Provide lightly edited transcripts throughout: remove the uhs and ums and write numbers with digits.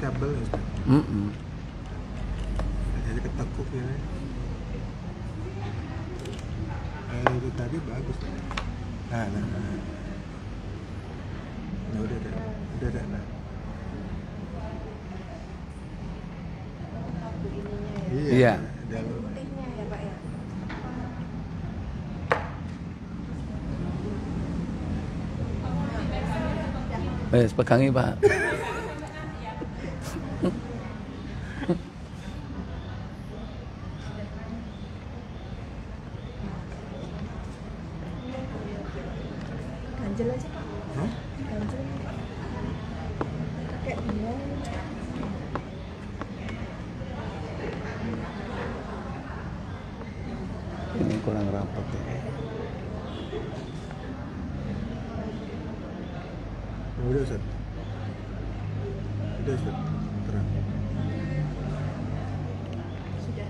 kabel ya Ustaz. Jadi ketekuk ya. Itu tadi bagus. Nah. Nah, udah. Nah. Iya. Putihnya ya Pak ya. Wes pegangi Pak. Ganjel aja Pak. Hah? Ganjel. Kayak bingung. Ini kurang rapat ya. Nah, udah Ustaz. Terang. Sudah.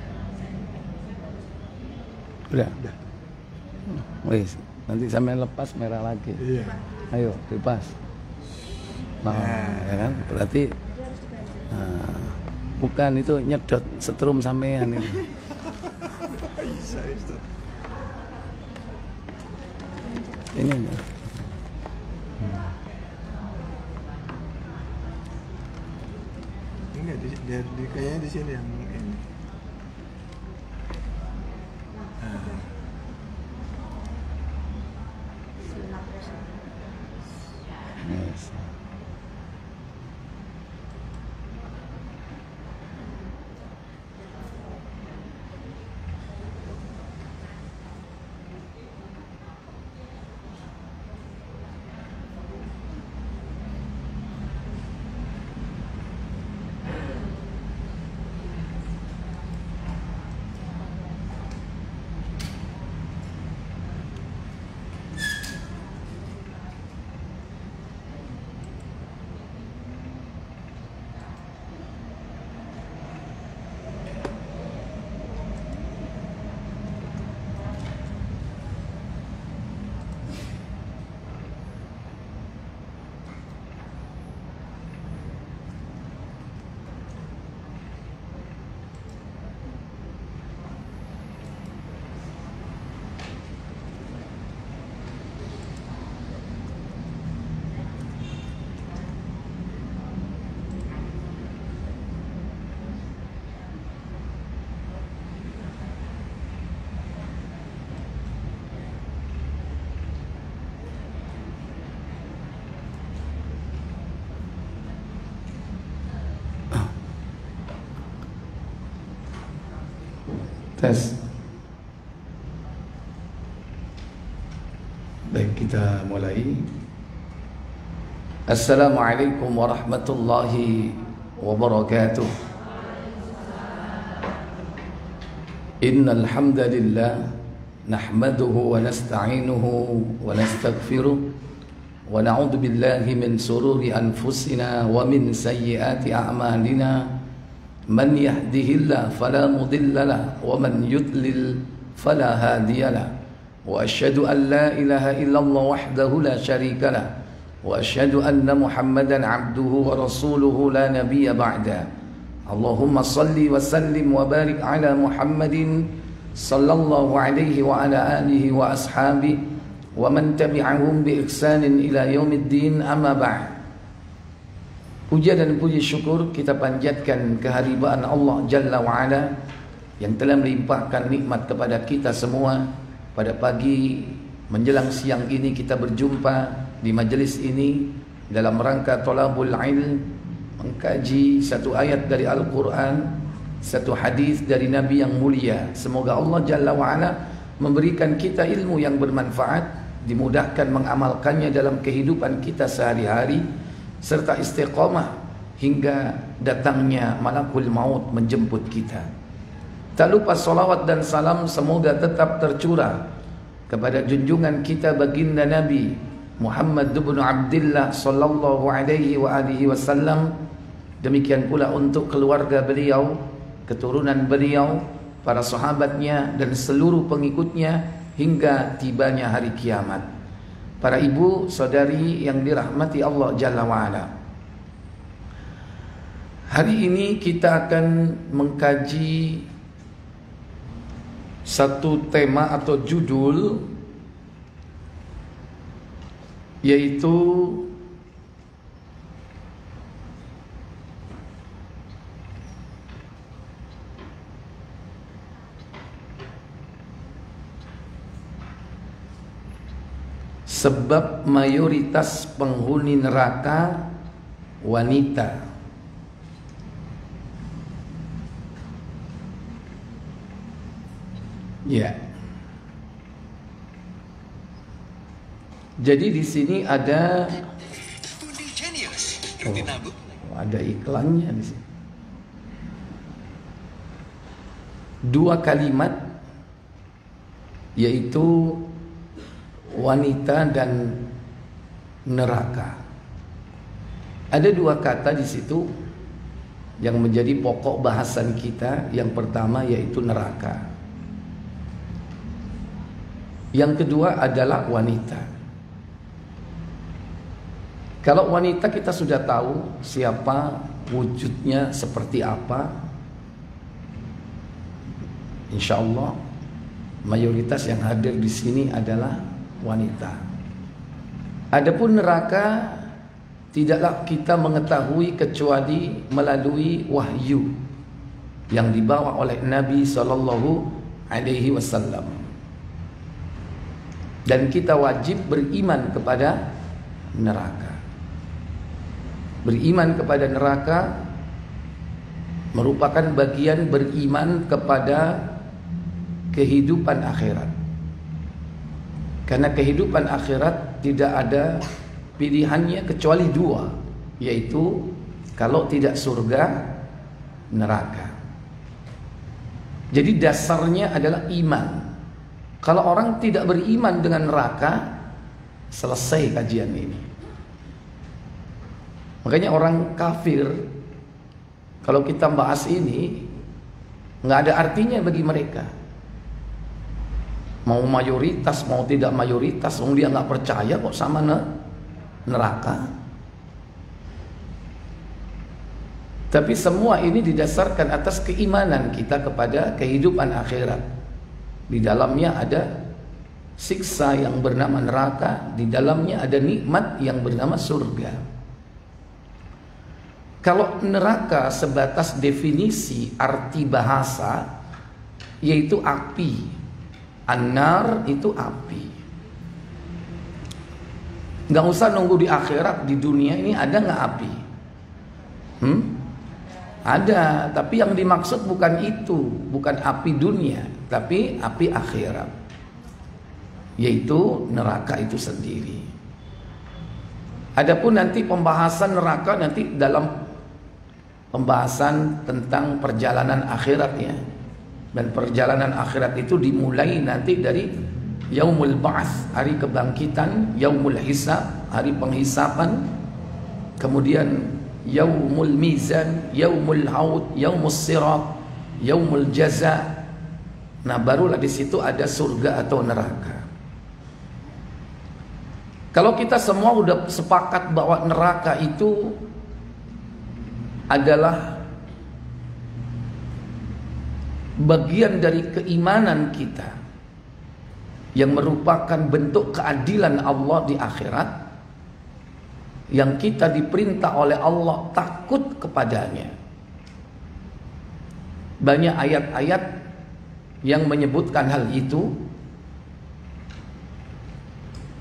Udah. Udah. Wes, nanti sampai lepas merah lagi. Iya. Ayo, lepas. Nah, ya kan? Berarti bukan itu nyedot setrum sampean ini. Bisa Ustaz. Ini. Enggak di kayaknya di sini yang ini. Yes. Tes. Baik, kita mulai. Assalamualaikum warahmatullahi wabarakatuh. Innal hamdalillah nahmaduhu wa nasta'inuhu wa nastaghfiruh wa na'udzu billahi min sururi anfusina wa min sayyiati a'malina. Man yahdihillahu fala mudilla lahu wa man yudlil fala hadiya lahu. Wa asyhadu an la ilaha illallah wahdahu la syarika lahu wa asyhadu anna Muhammadan abduhu wa rasuluhu la nabiyya ba'da. Allahumma salli wa sallim wa barik ala Muhammadin sallallahu alaihi wa ala alihi wa ashabihi wa man tabi'ahum bi ihsanin ila yaumiddin, amma ba'd. Puja dan puji syukur kita panjatkan kehadiran Allah Jalla wa'ala yang telah melimpahkan nikmat kepada kita semua. Pada pagi menjelang siang ini kita berjumpa di majelis ini dalam rangka thalabul ilm, mengkaji satu ayat dari Al-Quran, satu hadis dari Nabi yang mulia. Semoga Allah Jalla wa'ala memberikan kita ilmu yang bermanfaat, dimudahkan mengamalkannya dalam kehidupan kita sehari-hari, serta istiqamah hingga datangnya malakul maut menjemput kita. Tak lupa salawat dan salam semoga tetap tercurah kepada junjungan kita baginda Nabi Muhammad bin Abdullah sallallahu alaihi wa alihi wasallam. Demikian pula untuk keluarga beliau, keturunan beliau, para sahabatnya dan seluruh pengikutnya hingga tibanya hari kiamat. Para ibu, saudari yang dirahmati Allah Jalla wa'ala, Hari ini kita akan mengkaji satu tema atau judul, yaitu sebab mayoritas penghuni neraka wanita. Ya. Jadi di sini ada ada iklannya di sini. Dua kalimat, yaitu wanita dan neraka. Ada dua kata di situ yang menjadi pokok bahasan kita. Yang pertama yaitu neraka. Yang kedua adalah wanita. Kalau wanita kita sudah tahu siapa, wujudnya seperti apa. Insya Allah mayoritas yang hadir di sini adalah wanita. Adapun neraka tidaklah kita mengetahui kecuali melalui wahyu yang dibawa oleh Nabi SAW. Dan kita wajib beriman kepada neraka. Beriman kepada neraka merupakan bagian beriman kepada kehidupan akhirat. Karena kehidupan akhirat tidak ada pilihannya kecuali dua, yaitu kalau tidak surga, neraka. Jadi dasarnya adalah iman. Kalau orang tidak beriman dengan neraka, selesai kajian ini. Makanya orang kafir, kalau kita bahas ini, nggak ada artinya bagi mereka. Mau mayoritas, mau tidak mayoritas, dia nggak percaya kok sama neraka. Tapi semua ini didasarkan atas keimanan kita kepada kehidupan akhirat. Di dalamnya ada siksa yang bernama neraka, di dalamnya ada nikmat yang bernama surga. Kalau neraka sebatas definisi arti bahasa, yaitu api. An-nar itu api. Nggak usah nunggu di akhirat, di dunia ini ada nggak api? Ada, tapi yang dimaksud bukan itu, bukan api dunia, tapi api akhirat, yaitu neraka itu sendiri. Adapun nanti pembahasan neraka nanti dalam pembahasan tentang perjalanan akhiratnya. Dan perjalanan akhirat itu dimulai nanti dari Yaumul Ba'ats, hari kebangkitan, Yaumul Hisab, hari penghisapan, kemudian Yaumul Mizan, Yaumul Haud, Yaumus Sirat, Yaumul Jaza. Nah, barulah di situ ada surga atau neraka. Kalau kita semua udah sepakat bahwa neraka itu adalah bagian dari keimanan kita yang merupakan bentuk keadilan Allah di akhirat, yang kita diperintah oleh Allah takut kepadanya. Banyak ayat-ayat yang menyebutkan hal itu.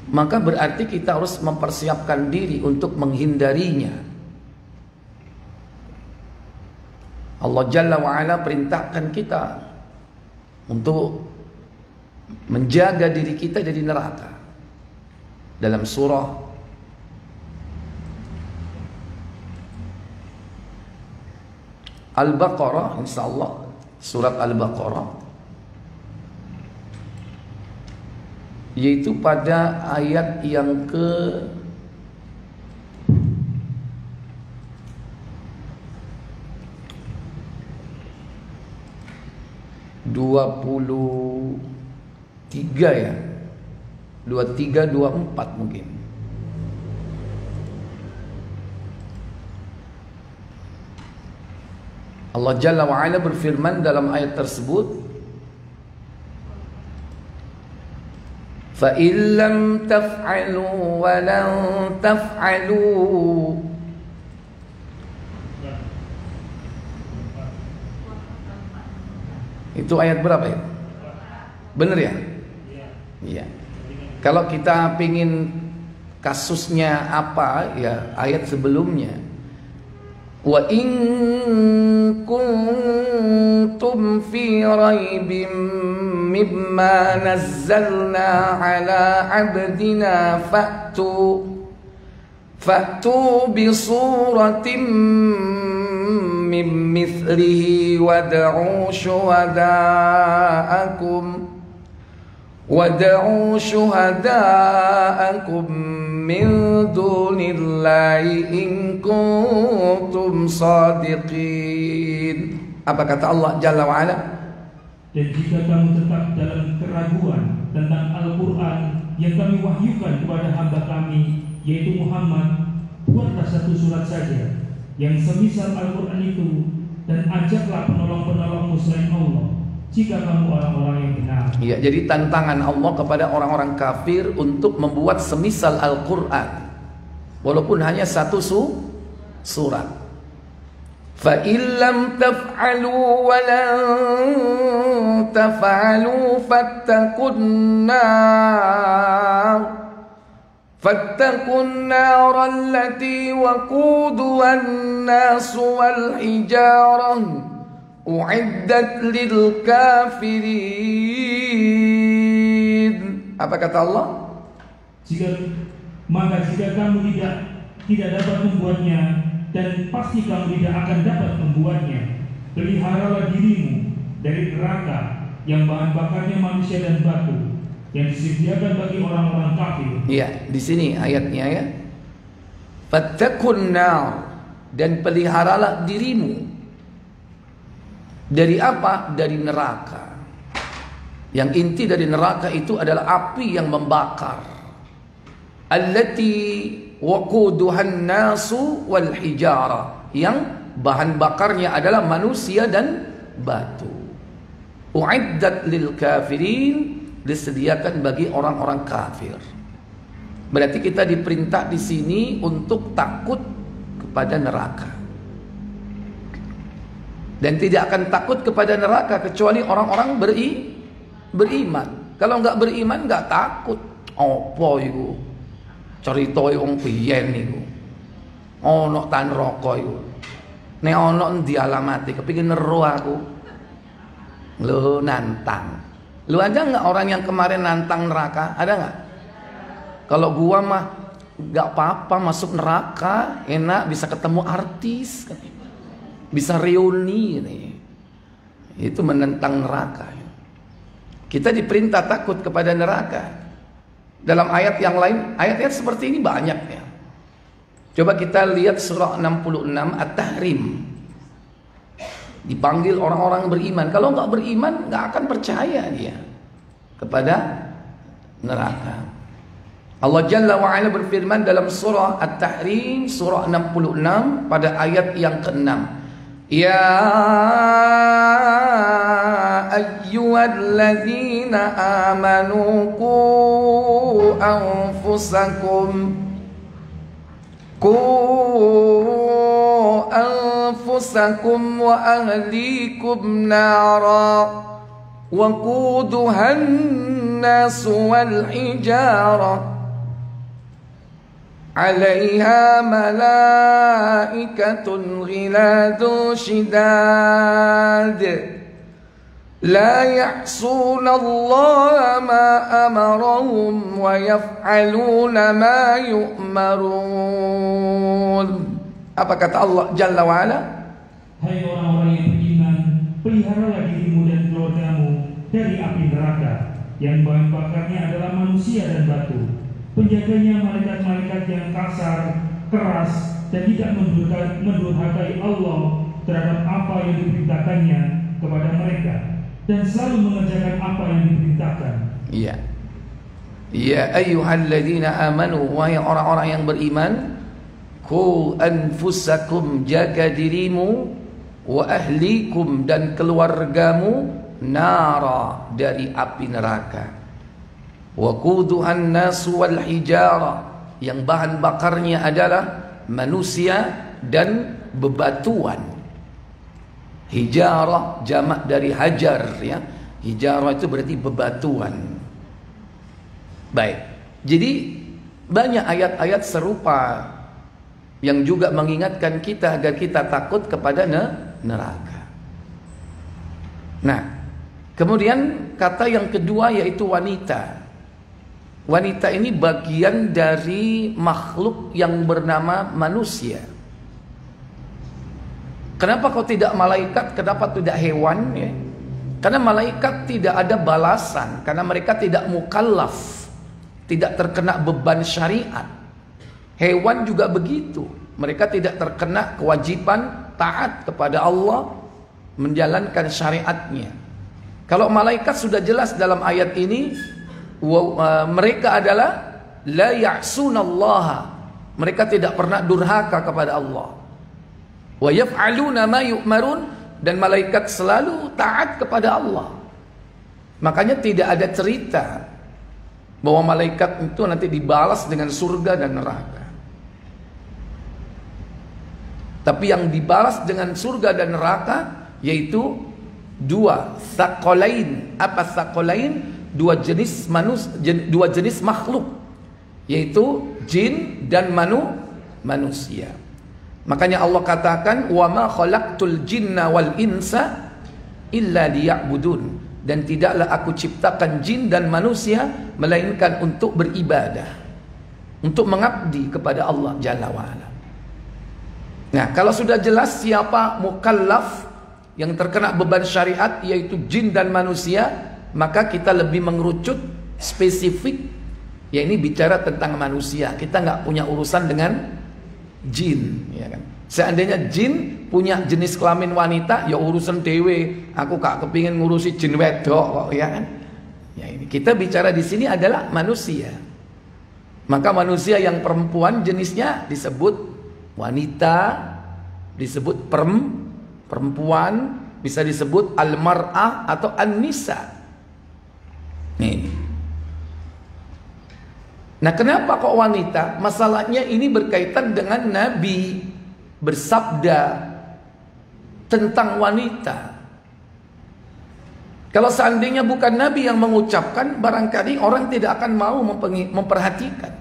Maka berarti kita harus mempersiapkan diri untuk menghindarinya. Allah Jalla wa'ala perintahkan kita untuk menjaga diri kita dari neraka. Dalam surah Al-Baqarah, insyaallah surat Al-Baqarah, yaitu pada ayat yang ke 23 ya, 23, 24 mungkin. Allah Jalla wa'ala berfirman dalam ayat tersebut, فَإِن لَّمْ تَفْعَلُوا وَلَن تَفْعَلُوا. Itu ayat berapa ya? Bener ya? Iya. Kalau kita pingin kasusnya apa ya, ayat sebelumnya, wa in kuntum fi raibim mimma nazzalna ala abdina fa'tu bi suratin min mithlihi wad'u syuhada'akum min dunillahi in kuntum sadiqin. Apa kata Allah Jalla wa'ala? Dan jika kamu tetap dalam keraguan tentang Al-Quran yang kami wahyukan kepada hamba kami, yaitu Muhammad, buatlah satu surat saja yang semisal Al-Quran itu, dan ajaklah penolong-penolongmu selain Allah, jika kamu orang-orang yang benar. Ya, jadi tantangan Allah kepada orang-orang kafir untuk membuat semisal Al-Quran, walaupun hanya satu surat. فَإِن لَّمْ تَفْعَلُوا وَلَن تَفْعَلُوا فَاتَّقُوا النَّارَ الَّتِي وَقُودُهَا النَّاسُ وَالْحِجَارَةُ أُعِدَّتْ لِلْكَافِرِينَ. Apa kata Allah? Maka jika kamu tidak dapat membuatnya, dan pasti kamu tidak akan dapat membuatnya, peliharalah dirimu dari neraka yang bahan bakarnya manusia dan batu, yang disediakan bagi orang-orang kafir. Iya, di sini ayatnya ya. Fattaqun nar, dan peliharalah dirimu dari apa? Dari neraka. Yang inti dari neraka itu adalah api yang membakar. Allati waquduhan nasu wal hijara, yang bahan bakarnya adalah manusia dan batu. Uiddat lil kafirin, disediakan bagi orang-orang kafir. Berarti kita diperintah di sini untuk takut kepada neraka. Dan tidak akan takut kepada neraka kecuali orang-orang beriman. Kalau nggak beriman nggak takut. Apa itu? Cerita wong biyen niku. Ana tan neraka iku. Nek ana endi alamate kepengin nero aku. Lho nantang. Lu ada nggak orang yang kemarin nantang neraka? Ada nggak? Kalau gua mah nggak apa-apa masuk neraka, enak bisa ketemu artis, bisa reuni nih. Itu menentang neraka. Kita diperintah takut kepada neraka. Dalam ayat yang lain, ayat-ayat seperti ini banyak ya. Coba kita lihat surah 66 At-Tahrim. Dipanggil orang-orang beriman. Kalau nggak beriman, nggak akan percaya dia kepada neraka. Allah Jalla wa'ala berfirman dalam surah At-Tahrim, surah 66 pada ayat yang ke-6. Ya ayyuhalladzina amanu anfusakum wa ahlikum nara waquduhan nas wal hijarah 'alaiha malaikatun ghiladun shidad la ya'suna Allah ma amarahum wa yaf'aluna ma yu'marun. Apa kata Allah Jalla wa'ala? Hai orang-orang yang beriman, peliharalah dirimu dan keluargamu dari api neraka yang bahan bakarnya adalah manusia dan batu. Penjaganya malaikat-malaikat yang kasar, keras, dan tidak mendurhakai Allah terhadap apa yang diperintahkannya kepada mereka, dan selalu mengerjakan apa yang diperintahkan. Iya. Ya ayyuhalladzina amanu, wahai orang-orang yang beriman, qu anfusakum, jaga dirimu wa ahlikum dan keluargamu nara dari api neraka. Wa quduhan nasu wal hijara, yang bahan bakarnya adalah manusia dan bebatuan. Hijarah jamak dari hajar ya. Hijarah itu berarti bebatuan. Baik. Jadi banyak ayat-ayat serupa yang juga mengingatkan kita agar kita takut kepada neraka. Nah, kemudian kata yang kedua yaitu wanita. Wanita ini bagian dari makhluk yang bernama manusia. Kenapa kau tidak malaikat? Kenapa tidak hewan? Ya? Karena malaikat tidak ada balasan, karena mereka tidak mukallaf, tidak terkena beban syariat. Hewan juga begitu, mereka tidak terkena kewajiban taat kepada Allah, menjalankan syariatnya. Kalau malaikat sudah jelas dalam ayat ini, mereka adalah la ya'sunallaha, mereka tidak pernah durhaka kepada Allah. Wa yaf'aluna ma yu'marun, dan malaikat selalu taat kepada Allah. Makanya tidak ada cerita bahwa malaikat itu nanti dibalas dengan surga dan neraka. Tapi yang dibalas dengan surga dan neraka yaitu dua tsaqalain. Apa tsaqalain? Dua jenis dua jenis makhluk, yaitu jin dan manusia. Makanya Allah katakan wa ma khalaqtul jinna wal insa illa liya'budun, dan tidaklah aku ciptakan jin dan manusia melainkan untuk beribadah, untuk mengabdi kepada Allah Jalla wa'ala. Nah, kalau sudah jelas siapa mukallaf yang terkena beban syariat yaitu jin dan manusia, maka kita lebih mengerucut spesifik, ya ini bicara tentang manusia. Kita nggak punya urusan dengan jin, ya kan? Seandainya jin punya jenis kelamin wanita, ya urusan dewe. Aku gak kepingin ngurusi jin wedok kok, ya kan? Ya ini kita bicara di sini adalah manusia. Maka manusia yang perempuan jenisnya disebut wanita, disebut perempuan, bisa disebut al-mar'ah atau an-nisa. Nih. Nah, kenapa kok wanita? Masalahnya ini berkaitan dengan Nabi bersabda tentang wanita. Kalau seandainya bukan Nabi yang mengucapkan, barangkali orang tidak akan mau memperhatikan.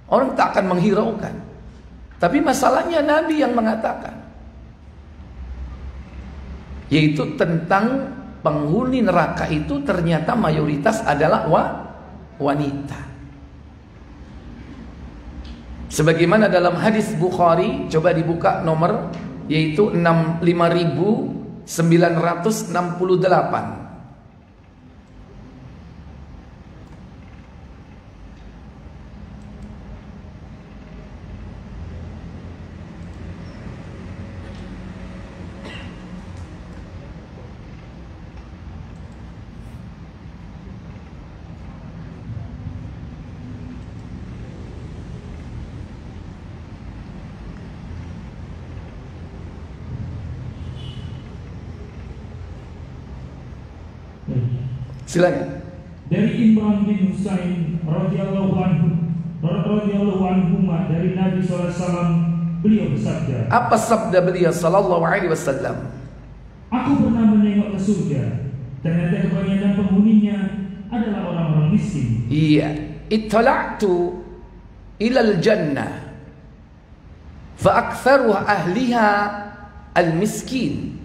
Orang tak akan menghiraukan. Tapi masalahnya Nabi yang mengatakan, yaitu tentang penghuni neraka itu ternyata mayoritas adalah wanita. Sebagaimana dalam hadis Bukhari, coba dibuka nomor yaitu 5968. Silakan. Dari Imran bin Husain radhiyallahu anhu dari Nabi SAW, beliau bersabda. Apa sabda beliau sallallahu alaihi wasallam? Aku pernah menengok ke surga, ternyata kebanyakan penghuninya adalah orang-orang miskin. Iya, ittala'tu ilal jannah fa aktsaru ahliha al-miskin,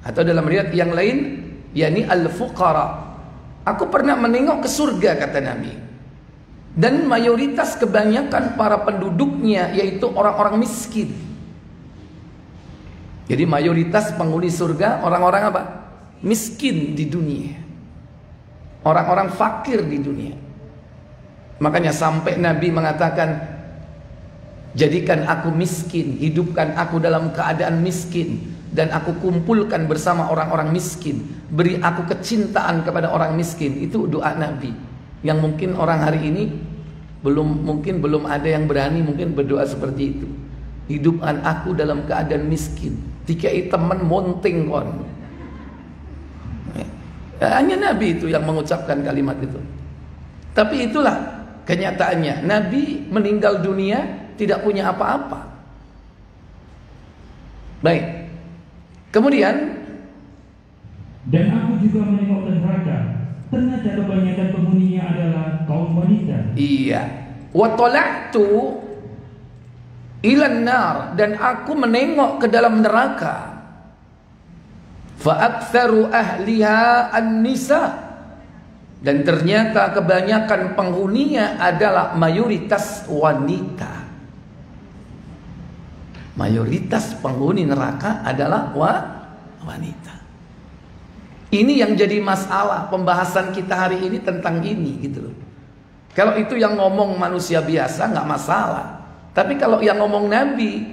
atau dalam riwayat yang lain yakni al-fuqara. Aku pernah menengok ke surga, kata Nabi, dan mayoritas kebanyakan para penduduknya yaitu orang-orang miskin. Jadi mayoritas penghuni surga orang-orang apa? Miskin di dunia, orang-orang fakir di dunia. Makanya sampai Nabi mengatakan, jadikan aku miskin, hidupkan aku dalam keadaan miskin, dan aku kumpulkan bersama orang-orang miskin. Beri aku kecintaan kepada orang miskin. Itu doa Nabi yang mungkin orang hari ini belum ada yang berani mungkin berdoa seperti itu. Hidupkan aku dalam keadaan miskin. Dikai temen munting kon. Hanya Nabi itu yang mengucapkan kalimat itu. Tapi itulah kenyataannya. Nabi meninggal dunia tidak punya apa-apa. Baik. Kemudian, dan aku juga menengok ke neraka. Ternyata kebanyakan penghuninya adalah kaum wanita. iya. Wa tala'tu ilan nar, dan aku menengok ke dalam neraka. Fa aktsaru ahliha an-nisa, dan ternyata kebanyakan penghuninya adalah mayoritas wanita. Mayoritas penghuni neraka adalah wanita. Ini yang jadi masalah pembahasan kita hari ini tentang ini gitu loh. Kalau itu yang ngomong manusia biasa nggak masalah. Tapi kalau yang ngomong Nabi,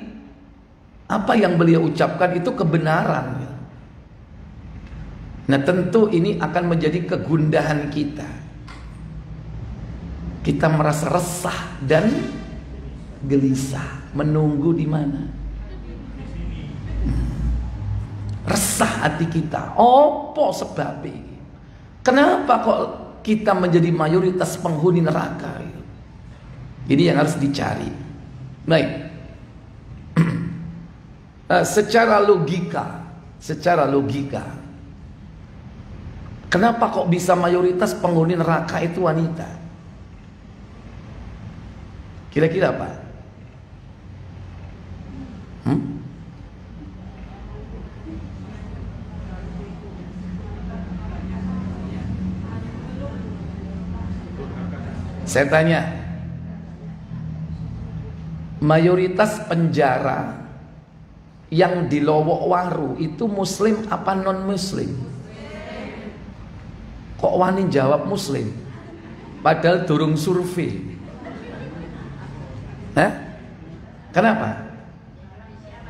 apa yang beliau ucapkan itu kebenaran. Nah tentu ini akan menjadi kegundahan kita. Kita merasa resah dan gelisah, menunggu di mana? Resah hati kita. Apa sebabnya? Kenapa kok kita menjadi mayoritas penghuni neraka? Ini yang harus dicari. Baik. Secara logika, kenapa kok bisa mayoritas penghuni neraka itu wanita? Kira-kira apa? Saya tanya, mayoritas penjara yang di Lowokwaru itu muslim apa non muslim? Kok wani jawab muslim? Padahal durung survei. Kenapa?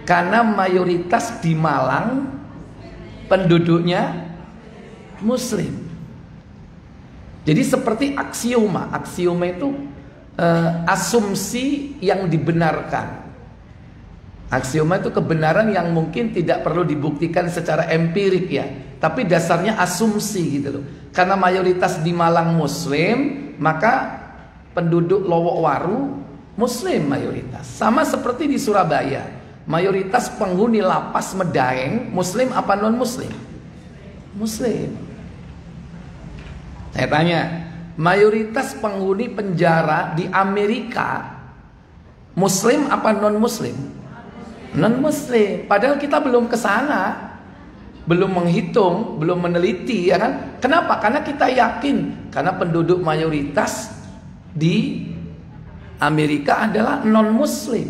Karena mayoritas di Malang penduduknya muslim. Jadi seperti aksioma. Aksioma itu asumsi yang dibenarkan. Aksioma itu kebenaran yang mungkin tidak perlu dibuktikan secara empirik ya, tapi dasarnya asumsi gitu loh. Karena mayoritas di Malang muslim, maka penduduk Lowokwaru muslim mayoritas. Sama seperti di Surabaya, mayoritas penghuni lapas Medaeng muslim apa non muslim? Muslim. Saya tanya, mayoritas penghuni penjara di Amerika muslim apa non muslim? Non muslim. Padahal kita belum ke sana, belum menghitung, belum meneliti ya kan? Kenapa? Karena kita yakin karena penduduk mayoritas di Amerika adalah non muslim.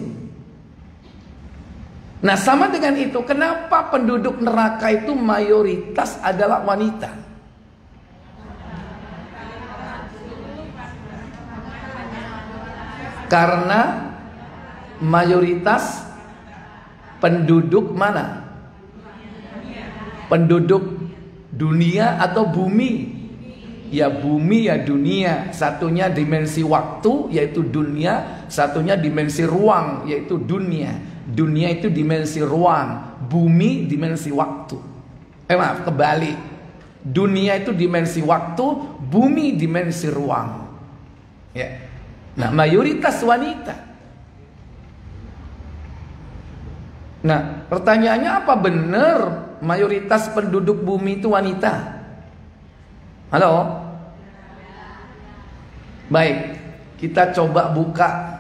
Nah, sama dengan itu, kenapa penduduk neraka itu mayoritas adalah wanita? Karena mayoritas penduduk mana? Penduduk dunia atau bumi? Ya bumi ya dunia. Satunya dimensi waktu yaitu dunia, satunya dimensi ruang yaitu dunia. Dunia itu dimensi ruang, bumi dimensi waktu. Maaf, kebalik. Dunia itu dimensi waktu, bumi dimensi ruang. Ya. Nah, mayoritas wanita. Nah, pertanyaannya apa benar mayoritas penduduk bumi itu wanita? Halo? Baik, kita coba buka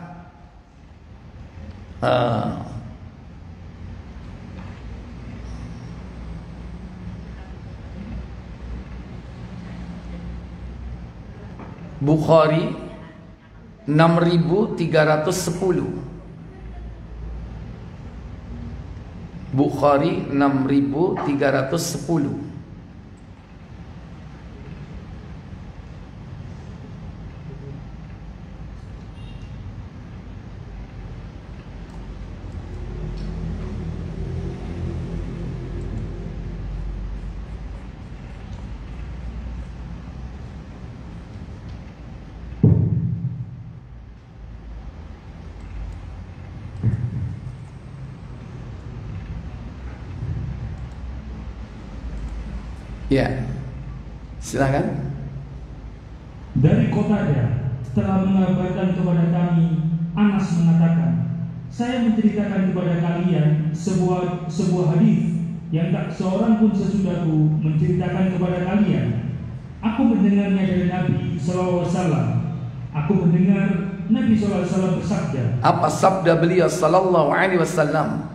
Bukhari 6310. Bukhari 6310. Ya, silakan. Dari Qatada telah mengabarkan kepada kami, Anas mengatakan, saya menceritakan kepada kalian sebuah hadis yang tak seorang pun sesudahku menceritakan kepada kalian. Aku mendengarnya dari Nabi SAW. Aku mendengar Nabi SAW bersabda. Apa sabda beliau sallallahu alaihi wasallam?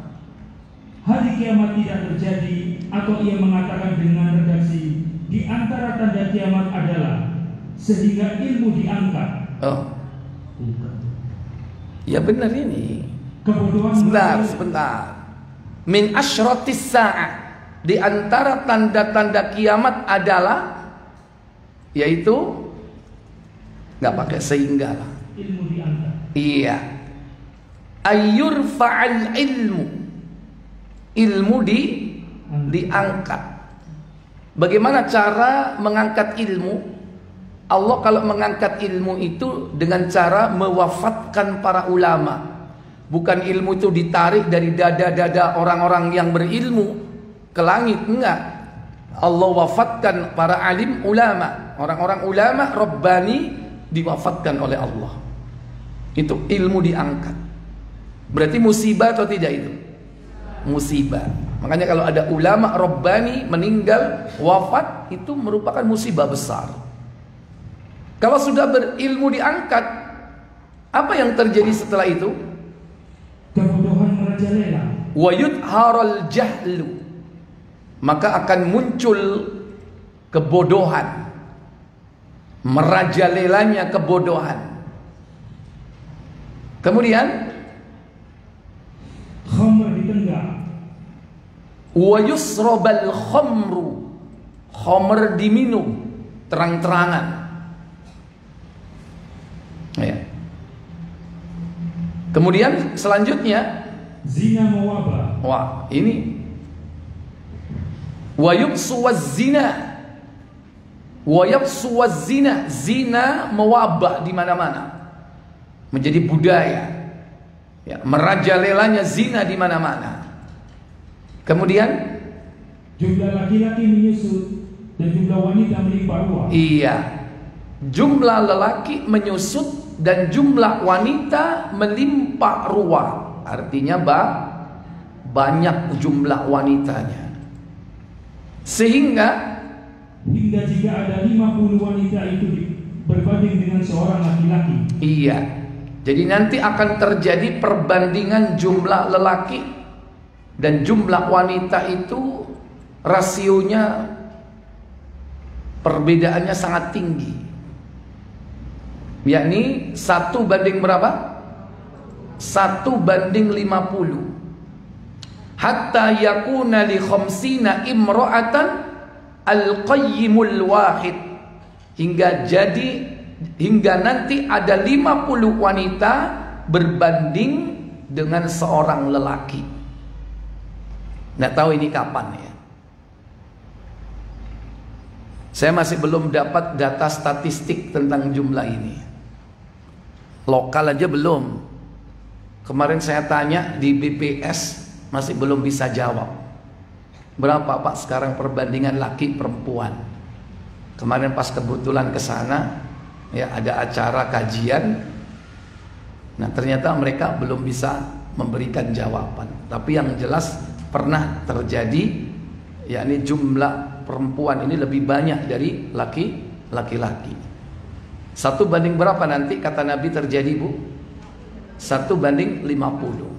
Hari kiamat tidak terjadi, atau ia mengatakan dengan redaksi, di antara tanda kiamat adalah sehingga ilmu diangkat. Oh, ya benar ini. Kebodohan Sebentar. Min asyratis sa'ah, di antara tanda-tanda kiamat adalah, yaitu nggak pakai sehingga lah. ilmu diangkat. Iya. Ayyurfa'al ilmu. Ilmu diangkat. Bagaimana cara mengangkat ilmu? Allah kalau mengangkat ilmu itu dengan cara mewafatkan para ulama. Bukan ilmu itu ditarik dari dada-dada orang-orang yang berilmu ke langit, enggak. Allah wafatkan para alim ulama, orang-orang ulama Rabbani diwafatkan oleh Allah. Itu ilmu diangkat. Berarti musibah atau tidak itu? Musibah. Makanya kalau ada ulama Rabbani meninggal, wafat, itu merupakan musibah besar. Kalau sudah berilmu diangkat, apa yang terjadi setelah itu? Kebodohan merajalela. Wa yudharal jahlu, maka akan muncul kebodohan, merajalelanya kebodohan. Kemudian Khamr ditenggak. wa yusrabal khamru, khamr diminum terang-terangan. Ya. Kemudian selanjutnya Zina mewabah. wah, ini wa yubsu waz-zina, wa yubsu waz-zina, zina mewabah di mana-mana, menjadi budaya. Ya, merajalelanya zina di mana-mana. Kemudian Jumlah laki-laki menyusut dan jumlah wanita melimpah ruah. iya, jumlah lelaki menyusut dan jumlah wanita melimpah ruah. Artinya banyak jumlah wanitanya. Sehingga Hingga jika ada 50 wanita itu berbanding dengan seorang laki-laki. iya, jadi nanti akan terjadi perbandingan jumlah lelaki dan jumlah wanita itu rasionya, perbedaannya sangat tinggi. Yakni 1 banding berapa? 1 banding 50. Hatta yakuna li khamsina imra'atan al-qayyimul wahid. Hingga nanti ada 50 wanita berbanding dengan seorang lelaki. Nggak tahu ini kapan ya. Saya masih belum dapat data statistik tentang jumlah ini. Lokal aja belum. Kemarin saya tanya di BPS masih belum bisa jawab. Berapa Pak sekarang perbandingan laki perempuan? Kemarin pas kebetulan ke sana ya, ada acara kajian. Nah, ternyata mereka belum bisa memberikan jawaban. Tapi yang jelas pernah terjadi, yakni jumlah perempuan ini lebih banyak dari laki-laki. 1 banding berapa nanti kata Nabi terjadi, Bu? 1 banding 50.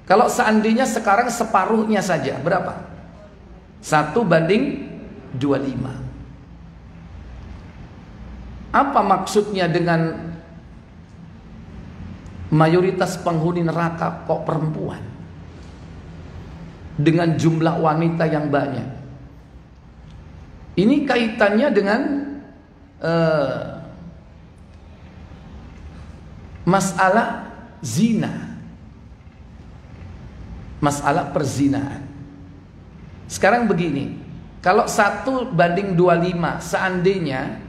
Kalau seandainya sekarang separuhnya saja, berapa? 1 banding 25. Apa maksudnya dengan mayoritas penghuni neraka kok perempuan? Dengan jumlah wanita yang banyak. Ini kaitannya dengan masalah zina, masalah perzinaan. Sekarang begini, kalau 1 banding 25, seandainya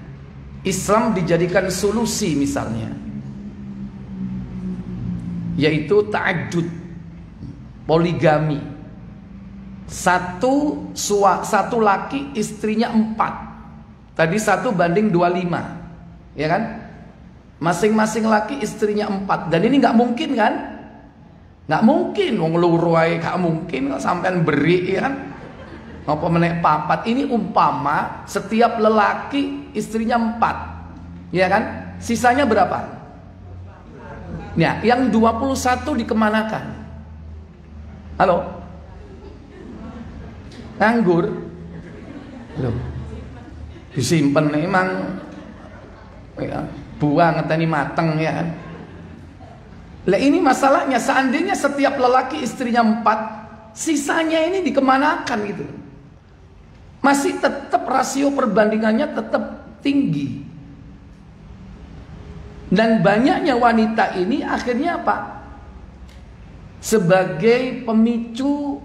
Islam dijadikan solusi misalnya, yaitu ta'addud, poligami. Satu laki istrinya 4. Tadi 1:25, ya kan? Masing-masing laki istrinya 4. Dan ini nggak mungkin kan? Nggak mungkin, wong loro ae gak mungkin kok sampean beri, ya kan? Apa menek papat. Ini umpama setiap lelaki istrinya 4, ya kan? Sisanya berapa? Ya, yang 21 dikemanakan? Halo? Nganggur? Loh, disimpen emang ya, buang ngeteni mateng, ya kan? Lah ini masalahnya, seandainya setiap lelaki istrinya 4, sisanya ini dikemanakan gitu. Masih tetap rasio perbandingannya tetap tinggi. Dan banyaknya wanita ini akhirnya apa? Sebagai pemicu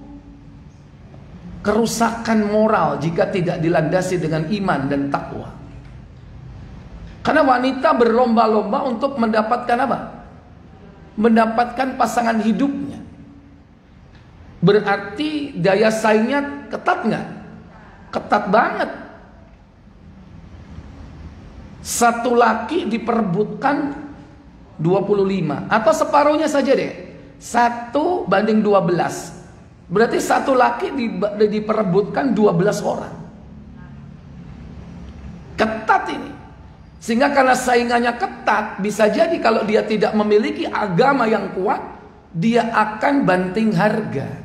kerusakan moral jika tidak dilandasi dengan iman dan takwa. Karena wanita berlomba-lomba untuk mendapatkan apa? Mendapatkan pasangan hidupnya. Berarti daya saingnya ketat nggak? Ketat banget. Satu laki diperebutkan 25, atau separuhnya saja deh, 1:12. Berarti satu laki diperebutkan 12 orang. Ketat ini. Sehingga karena saingannya ketat, bisa jadi kalau dia tidak memiliki agama yang kuat, dia akan banting harga.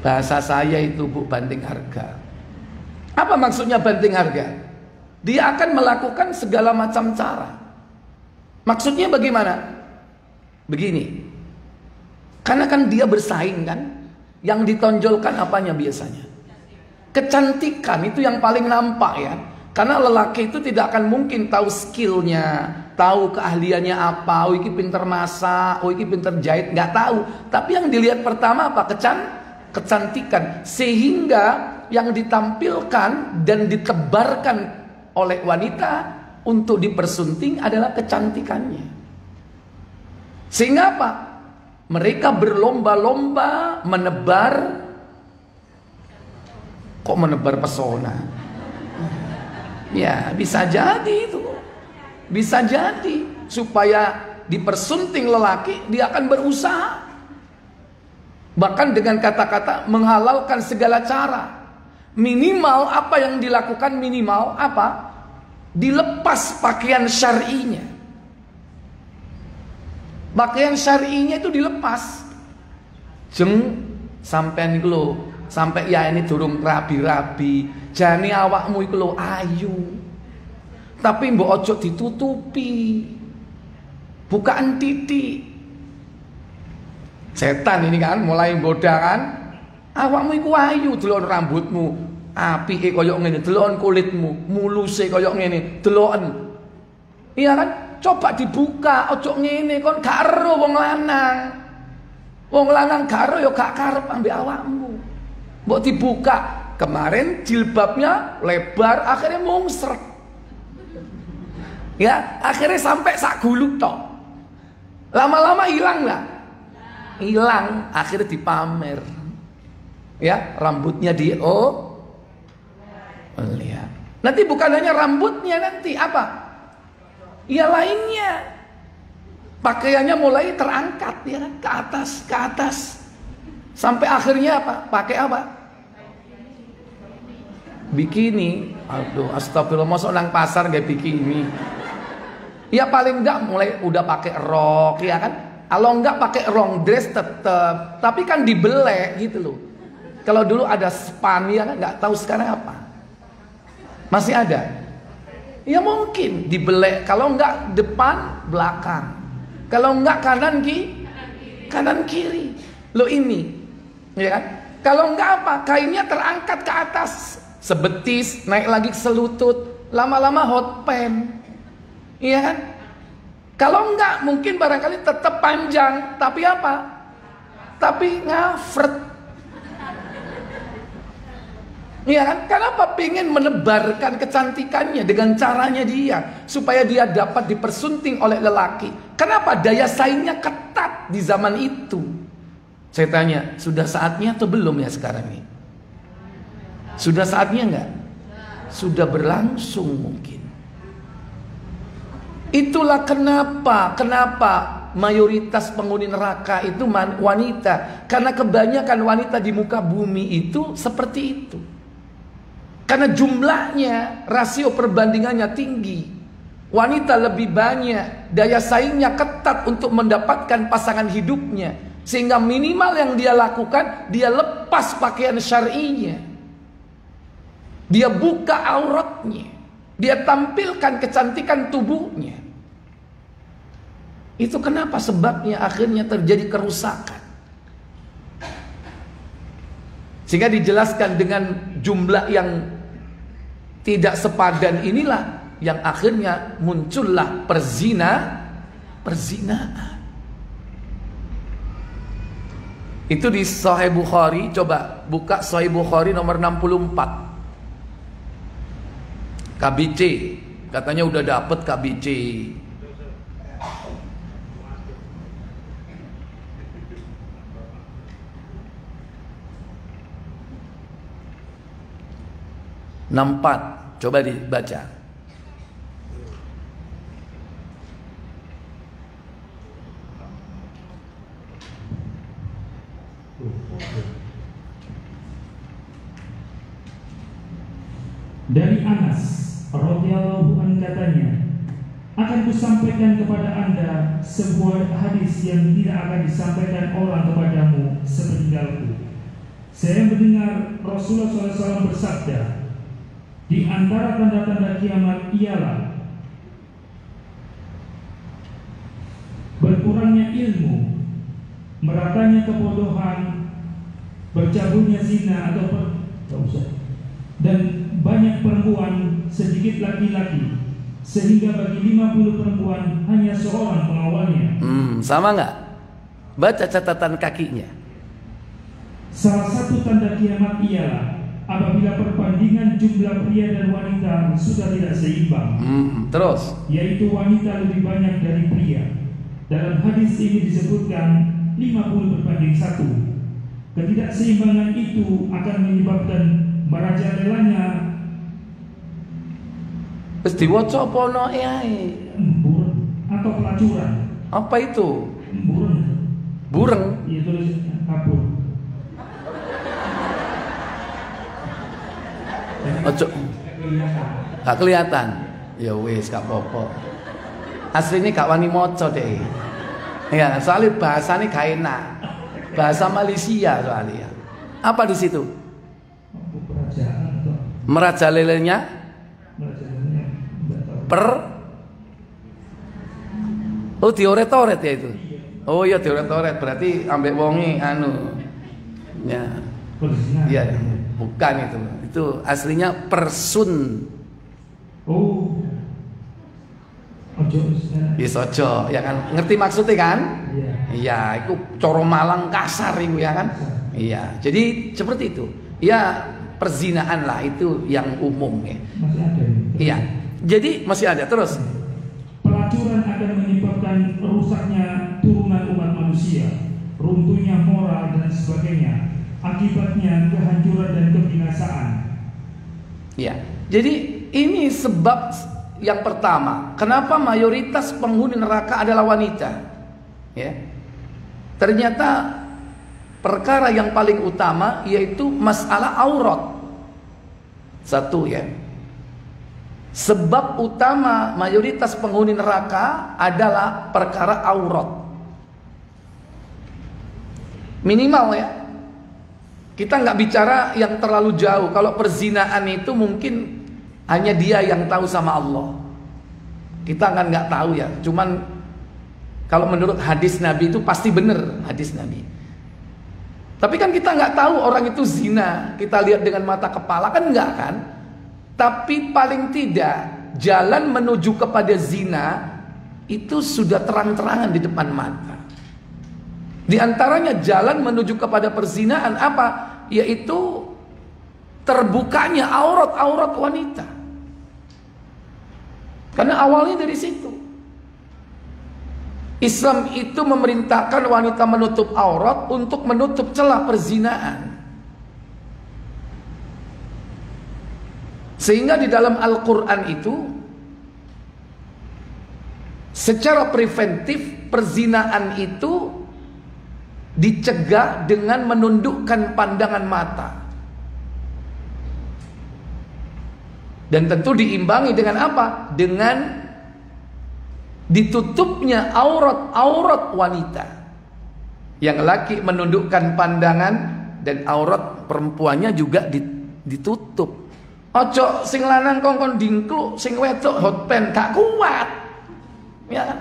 Bahasa saya itu, Bu, banting harga. Apa maksudnya banting harga? Dia akan melakukan segala macam cara. Maksudnya bagaimana? Begini, karena kan dia bersaing kan, yang ditonjolkan apanya biasanya? Kecantikan itu yang paling nampak ya. Karena lelaki itu tidak akan mungkin tahu skillnya, tahu keahliannya apa. Oh iki pinter masak, oh iki pinter jahit, nggak tahu. Tapi yang dilihat pertama apa? Kecantikan. Sehingga yang ditampilkan dan ditebarkan oleh wanita untuk dipersunting adalah kecantikannya. Sehingga apa? Mereka berlomba-lomba menebar. Kok menebar pesona? Ya bisa jadi itu. Bisa jadi. Supaya dipersunting lelaki, dia akan berusaha. Bahkan dengan kata-kata menghalalkan segala cara. Minimal apa yang dilakukan, minimal apa? Dilepas pakaian syar'inya. Pakaian syar'inya itu dilepas. Jeng sampean iku lho, sampai ya ini durung rabi-rabi, jane awakmu iku lho ayu. Tapi mbok ojo ditutupi. Bukaan titik. Setan ini kan mulai goda kan. Awakmu iku ayu, delok rambutmu, apike koyo ngene, delok kulitmu, muluse koyo ngene, deloken. Iya kan? Coba dibuka, ojo ngene kon gak ero wong lanang. Wong lanang gak ero ya gak karep ambek awakmu. Mbok dibuka, kemarin jilbabnya lebar, akhirnya mungsret. Ya, akhirnya sampai sak gulu tok. Lama-lama hilang lah. Hilang, akhirnya dipamer. Ya, rambutnya lihat. Nanti bukan hanya rambutnya, nanti apa? Ya lainnya, pakaiannya mulai terangkat ya kan, ke atas, sampai akhirnya apa? Pakai apa? Bikini. Aduh, astagfirullah, masuk nang pasar gak bikini? Ya paling enggak mulai udah pakai rok ya kan? Kalau enggak pakai long dress tetap, tapi kan dibelek gitu loh. Kalau dulu ada span ya kan, nggak tahu sekarang apa? Masih ada? Ya mungkin dibelek, kalau enggak depan belakang, kalau enggak kanan kiri. Lo ini, ya kan? Kalau enggak apa? Kainnya terangkat ke atas, sebetis, naik lagi ke selutut, lama-lama hot pants, iya kan? Kalau enggak mungkin barangkali tetap panjang, tapi apa? Tapi ngafret. Iya kan? Kenapa pengen menebarkan kecantikannya dengan caranya dia, supaya dia dapat dipersunting oleh lelaki. Kenapa? Daya saingnya ketat. di zaman itu. Saya tanya, sudah saatnya atau belum ya sekarang ini? Sudah saatnya enggak? Sudah berlangsung mungkin. Itulah kenapa mayoritas penghuni neraka itu wanita. Karena kebanyakan wanita di muka bumi itu seperti itu. Karena jumlahnya, rasio perbandingannya tinggi. Wanita lebih banyak, daya saingnya ketat untuk mendapatkan pasangan hidupnya. Sehingga minimal yang dia lakukan, dia lepas pakaian syar'inya. Dia buka auratnya. Dia tampilkan kecantikan tubuhnya. Itu kenapa sebabnya akhirnya terjadi kerusakan. Sehingga dijelaskan dengan jumlah yang tidak sepadan inilah yang akhirnya muncullah perzinaan. Itu di Sahih Bukhari, coba buka Sahih Bukhari nomor 64. KBC, katanya udah dapet KBC. Nampak, coba dibaca. Dari Anas radhiyallahu anhu katanya, akan kusampaikan kepada Anda sebuah hadis yang tidak akan disampaikan orang kepadamu sepeninggalku. Saya mendengar Rasulullah SAW bersabda, di antara tanda-tanda kiamat ialah berkurangnya ilmu, meratanya kebodohan, bercaburnya zina dan banyak perempuan, sedikit laki-laki, sehingga bagi 50 perempuan hanya seorang pengawalnya. Sama nggak? Baca catatan kakinya. Salah satu tanda kiamat ialah apabila perbandingan jumlah pria dan wanita sudah tidak seimbang. Terus, yaitu wanita lebih banyak dari pria. Dalam hadis ini disebutkan 50:1. Ketidakseimbangan itu akan menyebabkan merajalelanya wis diwaca apa ono ae? Bureng atau pelacuran. Apa itu? Bureng. Bureng. Iya, tulis kabur. Ojo. Gak kelihatan. Ya wis gak apa-apa. Aslinya gak wani maca deh. Ya, soalnya bahasanya gak enak. Bahasa Malaysia soalnya. Apa di situ? Merajalelenya Oh, dioret-oret ya itu. Oh iya, dioret-oret berarti ambek wonge anu. Ya. Iya, bukan itu. Itu aslinya persun. Oh. Ojo. Yes, ojo, ya kan? Ngerti maksudnya kan? Iya. Iya, itu coro Malang kasar itu ya kan? Iya. Jadi seperti itu. Ya, perzinaan lah itu yang umum ya. Masih ada ini. Iya. Jadi masih ada terus. Pelacuran akan menyebabkan rusaknya turunan umat manusia, runtuhnya moral dan sebagainya. Akibatnya kehancuran dan kebinasaan. Ya. Jadi ini sebab yang pertama, kenapa mayoritas penghuni neraka adalah wanita? Ya. Ternyata perkara yang paling utama yaitu masalah aurat. Satu ya. Sebab utama mayoritas penghuni neraka adalah perkara aurat. Minimal ya. Kita nggak bicara yang terlalu jauh. Kalau perzinaan itu mungkin hanya dia yang tahu sama Allah. Kita kan nggak tahu ya. Cuman kalau menurut hadis Nabi itu pasti benar hadis Nabi. Tapi kan kita nggak tahu orang itu zina. Kita lihat dengan mata kepala kan nggak kan. Tapi paling tidak jalan menuju kepada zina itu sudah terang-terangan di depan mata. Di antaranya jalan menuju kepada perzinaan apa? Yaitu terbukanya aurat-aurat wanita. Karena awalnya dari situ. Islam itu memerintahkan wanita menutup aurat untuk menutup celah perzinaan. Sehingga di dalam Al-Quran itu secara preventif perzinaan itu dicegah dengan menundukkan pandangan mata. Dan tentu diimbangi dengan apa? Dengan ditutupnya aurat-aurat wanita. Yang laki menundukkan pandangan dan aurat perempuannya juga ditutup. Ojo sing lanang kongkon dingkluk, sing wedok hotpen gak kuat. Ya kan?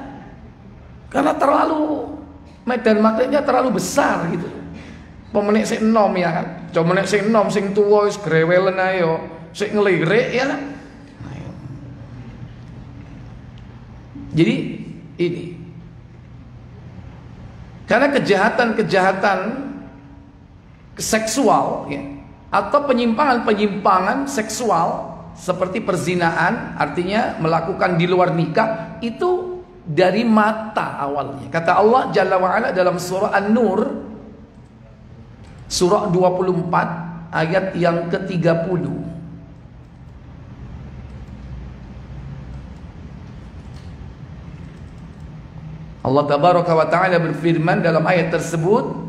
Karena terlalu medan magnetnya terlalu besar gitu. Pemenik sing enom ya kan. Coba menik sing enom sing tuwa wis grewelen ayo, sing ngelirik ya kan. Ayo. Jadi ini. Karena kejahatan-kejahatan seksual ya, atau penyimpangan-penyimpangan seksual seperti perzinaan, artinya melakukan di luar nikah, itu dari mata awalnya. Kata Allah Jalla wa'ala dalam surah An-Nur surah 24 ayat yang ke-30. Allah tabaraka wa ta'ala berfirman dalam ayat tersebut,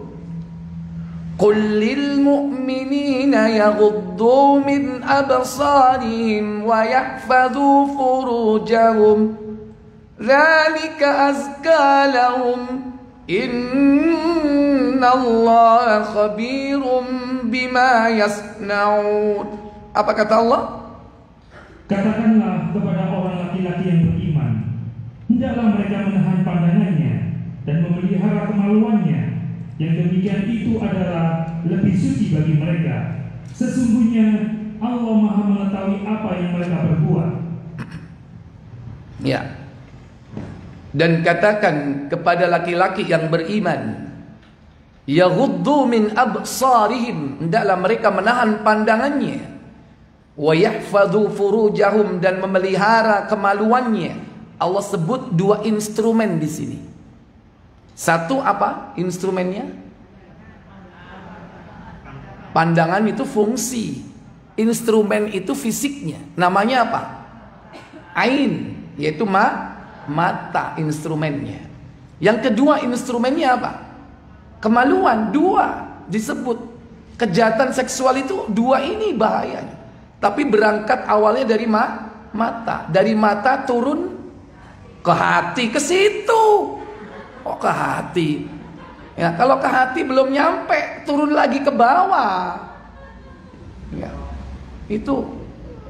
قل للمؤمنين يغضوا من أبصارهم ويحفظوا فروجهم ذلك أزكى لهم إن الله خبير بما يصنعون. Apa kata Allah? Katakanlah kepada orang laki-laki yang beriman, hendaklah mereka menahan pandangannya dan memelihara kemaluannya. Yang demikian itu adalah lebih suci bagi mereka. Sesungguhnya Allah Maha mengetahui apa yang mereka perbuat. Ya. Dan katakan kepada laki-laki yang beriman, yaghuddu min absarihim, hendaklah mereka menahan pandangannya, wa yahfadhu furujahum, dan memelihara kemaluannya. Allah sebut dua instrumen di sini. Satu apa instrumennya? Pandangan itu fungsi, instrumen itu fisiknya. Namanya apa? Ain, yaitu mata instrumennya. Yang kedua instrumennya apa? Kemaluan. Dua disebut. Kejahatan seksual itu dua ini bahayanya. Tapi berangkat awalnya dari mata. Dari mata turun ke hati, ke situ. Oh, ke hati. Ya, kalau ke hati belum nyampe, turun lagi ke bawah. Ya, itu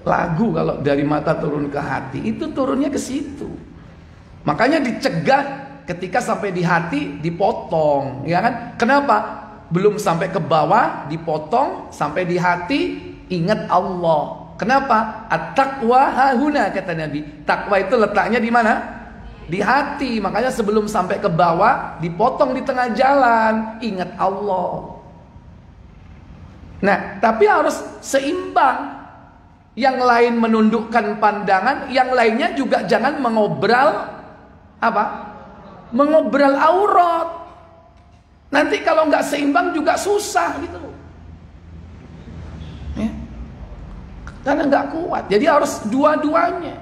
lagu kalau dari mata turun ke hati, itu turunnya ke situ. Makanya dicegah ketika sampai di hati dipotong, ya kan? Kenapa? Belum sampai ke bawah dipotong, sampai di hati ingat Allah. Kenapa? At-taqwa hahuna, kata Nabi. Takwa itu letaknya di mana? Di hati. Makanya sebelum sampai ke bawah dipotong di tengah jalan, ingat Allah. Nah, tapi harus seimbang. Yang lain menundukkan pandangan, yang lainnya juga jangan mengobral apa? Mengobral aurat. Nanti kalau nggak seimbang juga susah gitu. Ya. Karena nggak kuat. Jadi harus dua-duanya.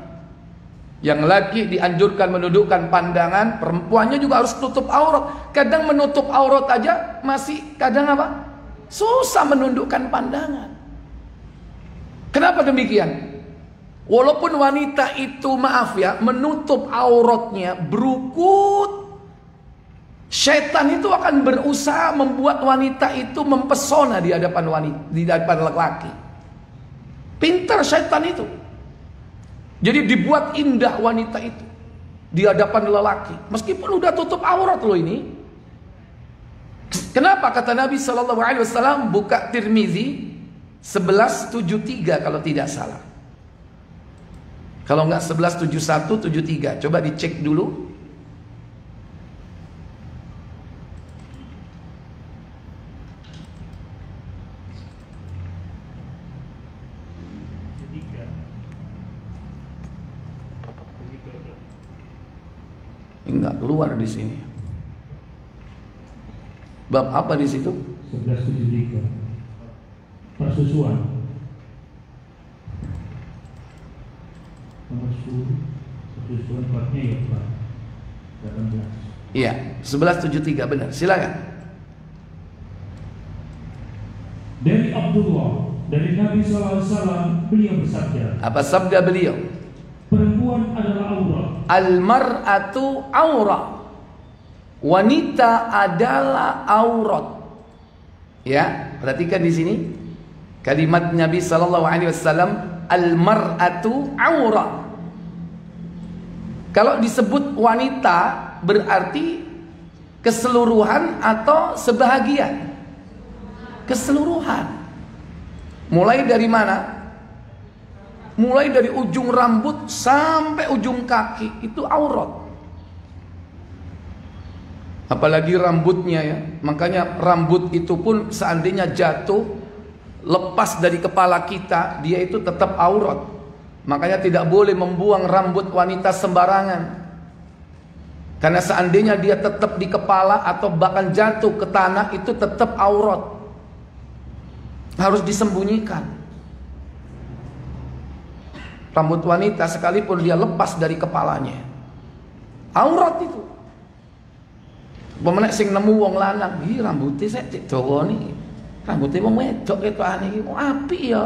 Yang laki dianjurkan menundukkan pandangan, perempuannya juga harus tutup aurat. Kadang menutup aurat aja masih kadang apa? Susah menundukkan pandangan. Kenapa demikian? Walaupun wanita itu maaf ya, menutup auratnya berukut, syaitan itu akan berusaha membuat wanita itu mempesona di hadapan wanita, di hadapan laki-laki. Pintar syaitan itu. Jadi dibuat indah wanita itu di hadapan lelaki, meskipun udah tutup aurat loh ini. Kenapa? Kata Nabi SAW, buka Tirmizi 1173 kalau tidak salah. Kalau enggak 1171, 73. Coba dicek dulu. Enggak keluar di sini. Bab apa di situ? 1173. Persusuan. Nomor 10. Persusuan babnya ya Pak. 18. Iya, 1173 benar. Silakan. Dari Abdullah, dari Nabi SAW, beliau bersabda, Apa sabda beliau? perempuan adalah aurat. Al-mar'atu aurat. Wanita adalah aurat. Ya, perhatikan di sini kalimat Nabi sallallahu alaihi wasallam, al-mar'atu aurat. Kalau disebut wanita berarti keseluruhan atau sebahagian? Keseluruhan. Mulai dari mana? Mulai dari ujung rambut sampai ujung kaki itu aurat. Apalagi rambutnya ya. Makanya rambut itu pun seandainya jatuh lepas dari kepala kita, dia itu tetap aurat. Makanya tidak boleh membuang rambut wanita sembarangan. Karena seandainya dia tetap di kepala atau bahkan jatuh ke tanah, itu tetap aurat. Harus disembunyikan. Rambut wanita sekalipun dia lepas dari kepalanya, aurat itu. Pemenek sing nemu wong lanang, "Ih, rambutnya saya cek dawa nih. Rambutnya wong wedok ketokane iki kok apik ya."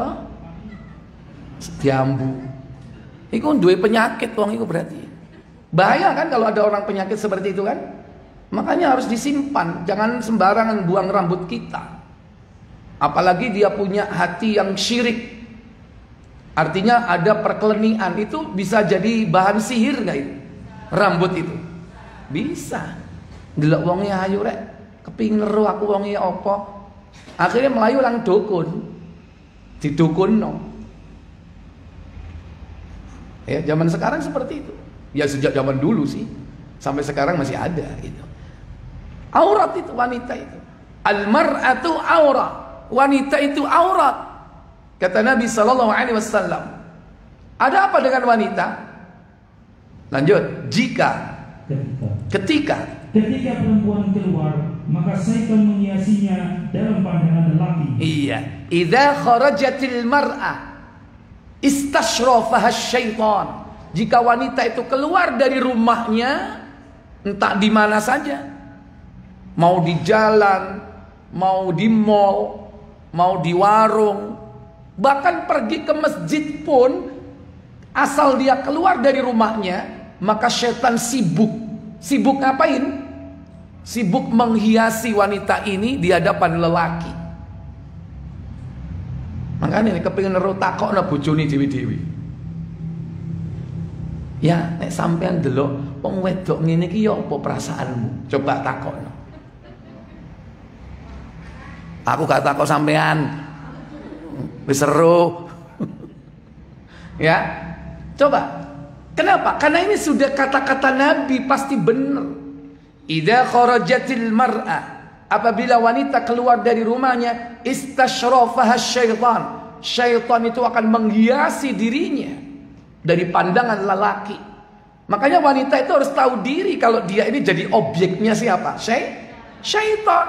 Diambu. Iku duwe penyakit wong iku berarti. Bahaya kan kalau ada orang penyakit seperti itu kan? Makanya harus disimpan, jangan sembarangan buang rambut kita. Apalagi dia punya hati yang syirik. Artinya ada perkelenian, itu bisa jadi bahan sihir enggak itu? Rambut itu. Bisa. Delok wonge ayu rek, kepingin ngeru aku wonge apa? Akhirnya melayu lang dukun. Didukunno. Ya, zaman sekarang seperti itu. Ya sejak zaman dulu sih, sampai sekarang masih ada gitu. Aurat itu wanita itu. Al-mar'atu aurat. Wanita itu aurat. Kata Nabi sallallahu alaihi wasallam. Ada apa dengan wanita? Lanjut. Ketika perempuan keluar, maka syaitan menghiasinya dalam pandangan lelaki. Iya. Idza kharajatil mar'ah istashrafaha syaitan. Jika wanita itu keluar dari rumahnya, entah di mana saja, mau di jalan, mau di mall, mau di warung, bahkan pergi ke masjid pun, asal dia keluar dari rumahnya, maka syaitan sibuk. Sibuk ngapain? Sibuk menghiasi wanita ini di hadapan lelaki. Makanya ini kepingin nero takokna bojone dewi-dewi. Ya, nek sampean delok wong wedok ngene iki ya apa perasaanmu? Coba takokno. Aku gak takok sampean. Wis seru. Ya. Coba. Kenapa? Karena ini sudah kata-kata Nabi, pasti benar. Idza kharajatil mar'ah, apabila wanita keluar dari rumahnya, istashrafaha syaitan. Syaitan itu akan menghiasi dirinya dari pandangan lelaki. Makanya wanita itu harus tahu diri kalau dia ini jadi objeknya siapa? Syaitan.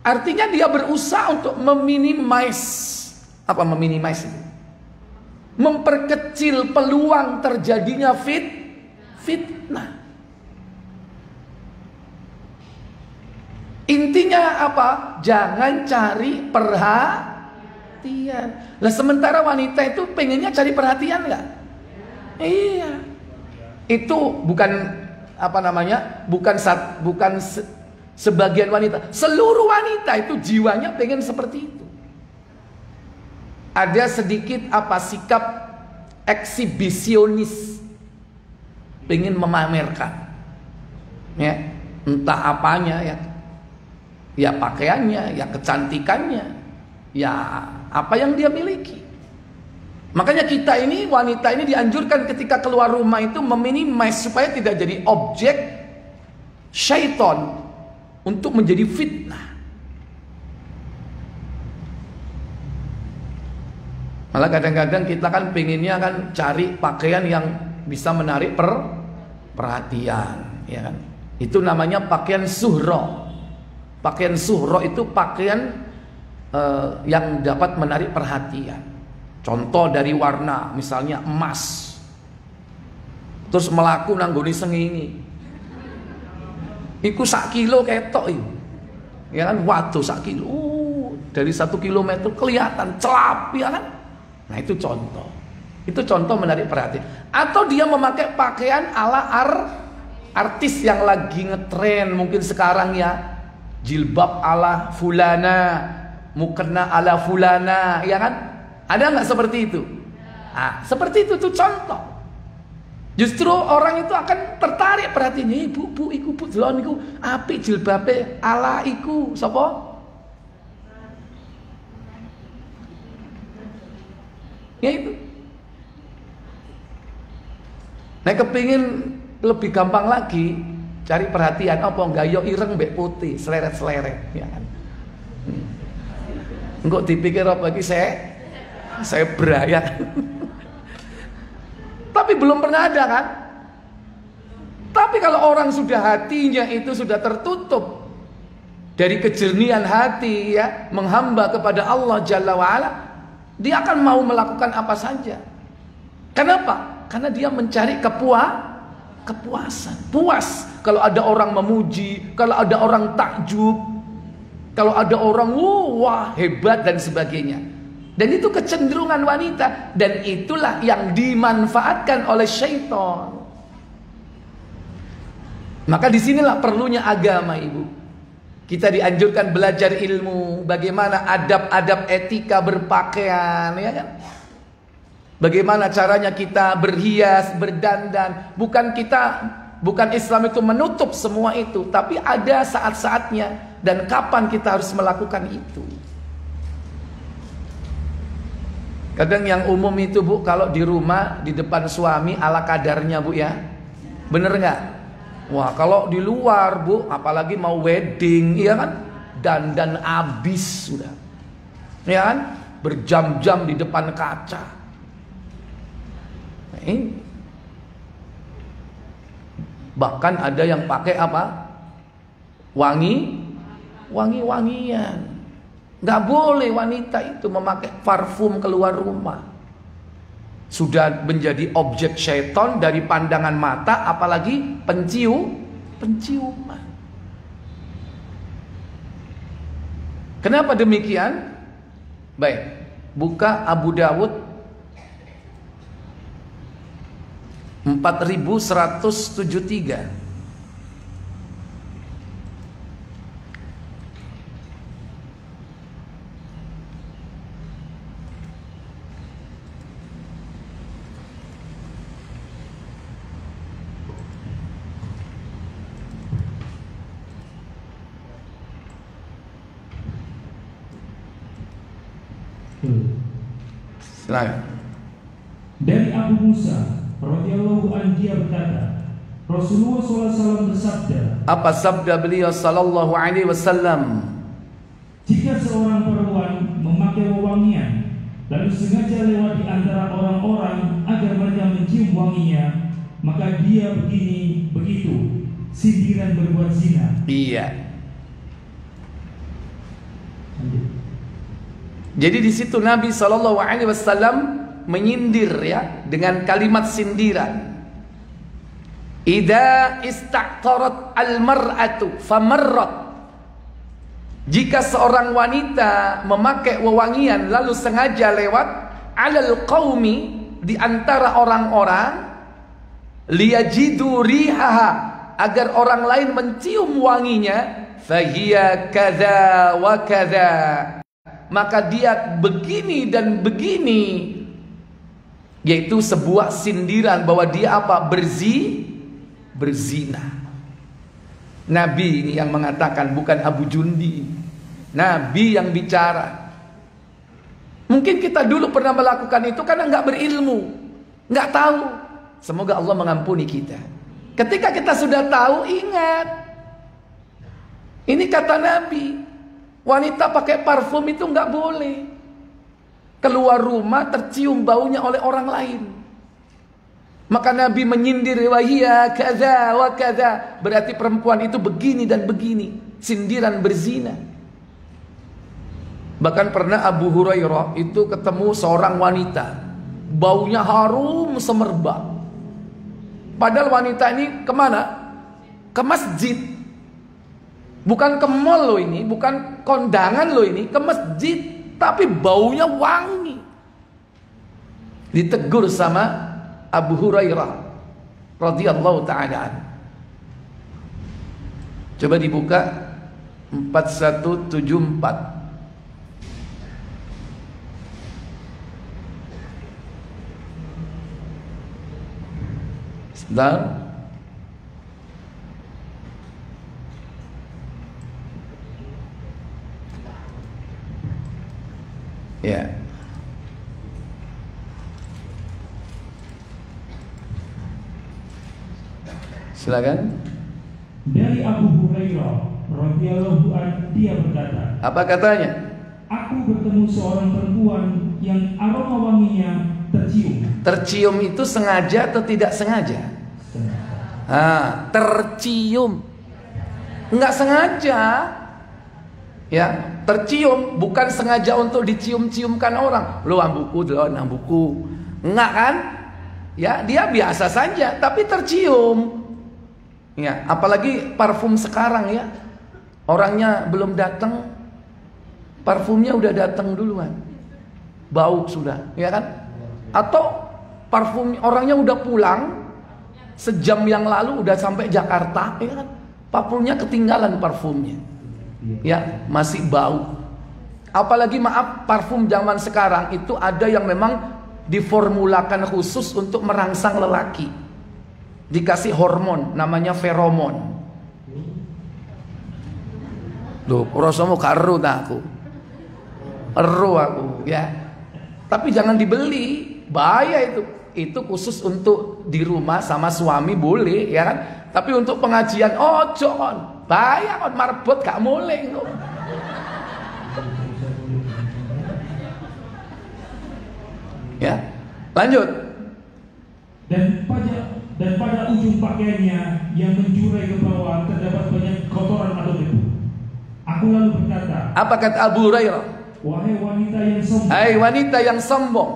Artinya dia berusaha untuk meminimize. Apa meminimize itu? Memperkecil peluang terjadinya fitnah. Intinya apa? Jangan cari perhatian. Lah sementara wanita itu pengennya cari perhatian nggak? Iya. Itu bukan apa namanya? Bukan sebagian wanita. Seluruh wanita itu jiwanya pengen seperti itu. Ada sedikit apa sikap eksibisionis, pengen memamerkan, ya entah apanya ya pakaiannya, ya kecantikannya, ya apa yang dia miliki. Makanya kita ini wanita ini dianjurkan ketika keluar rumah itu meminimize supaya tidak jadi objek syaitan untuk menjadi fitnah. Malah kadang-kadang kita kan pengennya kan cari pakaian yang bisa menarik perhatian, ya kan? Itu namanya pakaian suhro. Pakaian suhro itu pakaian yang dapat menarik perhatian. Contoh dari warna, misalnya emas. Terus melaku nanggoni sengenge. Iku 1 kilo ketok iku. Ya kan, waduh 1 kilo. Dari 1 kilometer kelihatan celap, ya kan? Nah, itu contoh. Itu contoh menarik perhatian. Atau dia memakai pakaian ala artis yang lagi ngetren mungkin sekarang ya, jilbab ala fulana, mukena ala fulana, ya kan? Ada nggak seperti itu? Nah, seperti itu tuh contoh. Justru orang itu akan tertarik perhatiannya. Bu, iku bu delon iku apik jilbabe ala iku sapa? Ya itu. Nah, kepingin lebih gampang lagi cari perhatian apa gayo ireng mbek putih, seleret-seleret, ya kan. Engko dipikir apa iki saya beraya. Tapi belum pernah ada kan? Tapi kalau orang sudah hatinya itu sudah tertutup dari kejernihan hati ya, menghamba kepada Allah Jalla wa'ala, dia akan mau melakukan apa saja. Kenapa? Karena dia mencari kepuasan. Puas kalau ada orang memuji, kalau ada orang takjub, kalau ada orang wah hebat dan sebagainya. Dan itu kecenderungan wanita, dan itulah yang dimanfaatkan oleh syaitan. Maka disinilah perlunya agama, Ibu. Kita dianjurkan belajar ilmu, bagaimana adab-adab etika berpakaian, ya kan? Bagaimana caranya kita berhias, berdandan. Bukan Islam itu menutup semua itu, tapi ada saat-saatnya dan kapan kita harus melakukan itu. Kadang yang umum itu, Bu, kalau di rumah di depan suami ala kadarnya, Bu, ya. Bener nggak? Wah, kalau di luar, Bu, apalagi mau wedding, iya kan? Dandan abis sudah. Ya kan? Berjam-jam di depan kaca. Ini. Bahkan ada yang pakai apa? Wangi-wangian. Nggak boleh wanita itu memakai parfum keluar rumah. Sudah menjadi objek syaitan dari pandangan mata, apalagi penciuman. Kenapa demikian? Baik, buka Abu Dawud 4173. Silakan. Dari Abu Musa radhiyallahu anhu dia berkata, Rasulullah SAW bersabda. Apa sabda beliau sallallahu alaihi wasallam? Jika seorang perempuan memakai wewangian lalu sengaja lewat di antara orang-orang agar mereka mencium wanginya, maka dia begitu sindiran berbuat zina. Iya. Jadi di situ Nabi sallallahu alaihi wasallam menyindir ya dengan kalimat sindiran. Idza istaqtarat al-mar'atu famarrat. Jika seorang wanita memakai wewangian lalu sengaja lewat alal qaumi di antara orang-orang liyajidu rihaha agar orang lain mencium wanginya, fahiya kadza wa kadza, maka dia begini dan begini, yaitu sebuah sindiran bahwa dia apa? Berzina. Nabi ini yang mengatakan, bukan Abu Jundi. Nabi yang bicara. Mungkin kita dulu pernah melakukan itu karena nggak berilmu, nggak tahu. Semoga Allah mengampuni kita. Ketika kita sudah tahu, ingat. Ini kata Nabi, wanita pakai parfum itu nggak boleh. Keluar rumah tercium baunya oleh orang lain. Maka Nabi menyindir, wahia kaza wa kaza, berarti perempuan itu begini dan begini, sindiran berzina. Bahkan pernah Abu Hurairah itu ketemu seorang wanita, baunya harum semerbak. Padahal wanita ini kemana? Ke masjid. Bukan ke mall loh ini, bukan kondangan loh ini, ke masjid. Tapi baunya wangi. Ditegur sama Abu Hurairah radhiyallahu ta'ala. Coba dibuka 4174. Sebentar. Ya. Silakan. Dari Abu Hurairah radhiyallahu anhu, dia berkata, Apa katanya? aku bertemu seorang perempuan yang aroma wanginya tercium. Tercium itu sengaja atau tidak sengaja? Tercium. Enggak sengaja. Ya, tercium bukan sengaja untuk dicium-ciumkan orang. Lo ambuku, lo ambuku. Enggak kan? Ya, dia biasa saja tapi tercium. Ya, apalagi parfum sekarang ya. Orangnya belum datang, parfumnya udah datang duluan. Bau sudah, ya kan? Atau parfum orangnya udah pulang, sejam yang lalu udah sampai Jakarta, ya kan? Parfumnya ketinggalan parfumnya. Ya, masih bau. Apalagi maaf, parfum zaman sekarang itu ada yang memang diformulakan khusus untuk merangsang lelaki. Dikasih hormon namanya feromon. Loh, rasamu karu aku. Eru aku, ya. Tapi jangan dibeli, bahaya itu. Itu khusus untuk di rumah sama suami boleh, ya kan? Tapi untuk pengajian, ojo kon. Bahaya kon, marbot gak boleh itu. Ya, lanjut. Dan pada ujung pakaiannya yang menjurai ke bawah terdapat banyak kotoran atau debu. Aku lalu berkata, apa kata Abu Hurairah? wahai wanita yang sombong, Hai wanita yang sombong,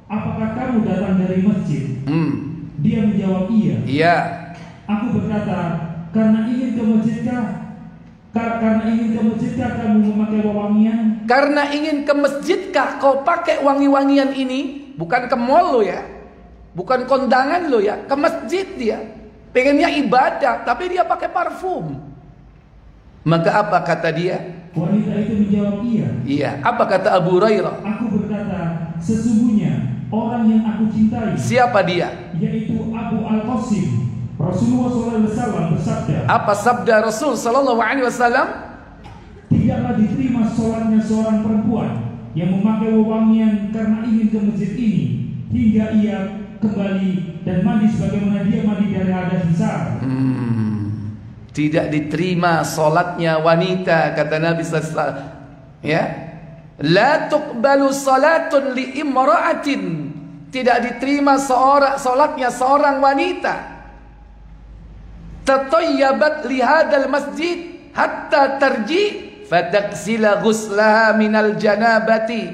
apakah kamu datang dari masjid? Dia menjawab, iya. Iya. Aku berkata, karena ingin ke masjidkah? Karena ingin ke masjidkah kamu memakai wewangian? Karena ingin ke masjidkah kau pakai wangi-wangian ini? Bukan ke mall lo ya, bukan kondangan lo ya, ke masjid dia. Pengennya ibadah, tapi dia pakai parfum. Maka apa kata dia? Wanita itu menjawab, iya. Iya. Apa kata Abu Hurairah? Aku berkata, sesungguhnya orang yang aku cintai. Siapa dia? Yaitu Abu Al-Qasim. Rasulullah SAW bersabda. Apa sabda Rasul Sallallahu Alaihi Wasallam? Tidaklah diterima sholatnya seorang perempuan yang memakai wewangian karena ingin ke masjid ini hingga ia kembali dan mandi sebagaimana dia mandi dari hadas besar. Tidak diterima solatnya wanita, kata Nabi SAW. Ya, la tuqbalu salatun li imra'atin. Tidak diterima solatnya seorang wanita. Tatayyabat li hadal masjid hatta tarji fataksila ghuslaha minal janabati.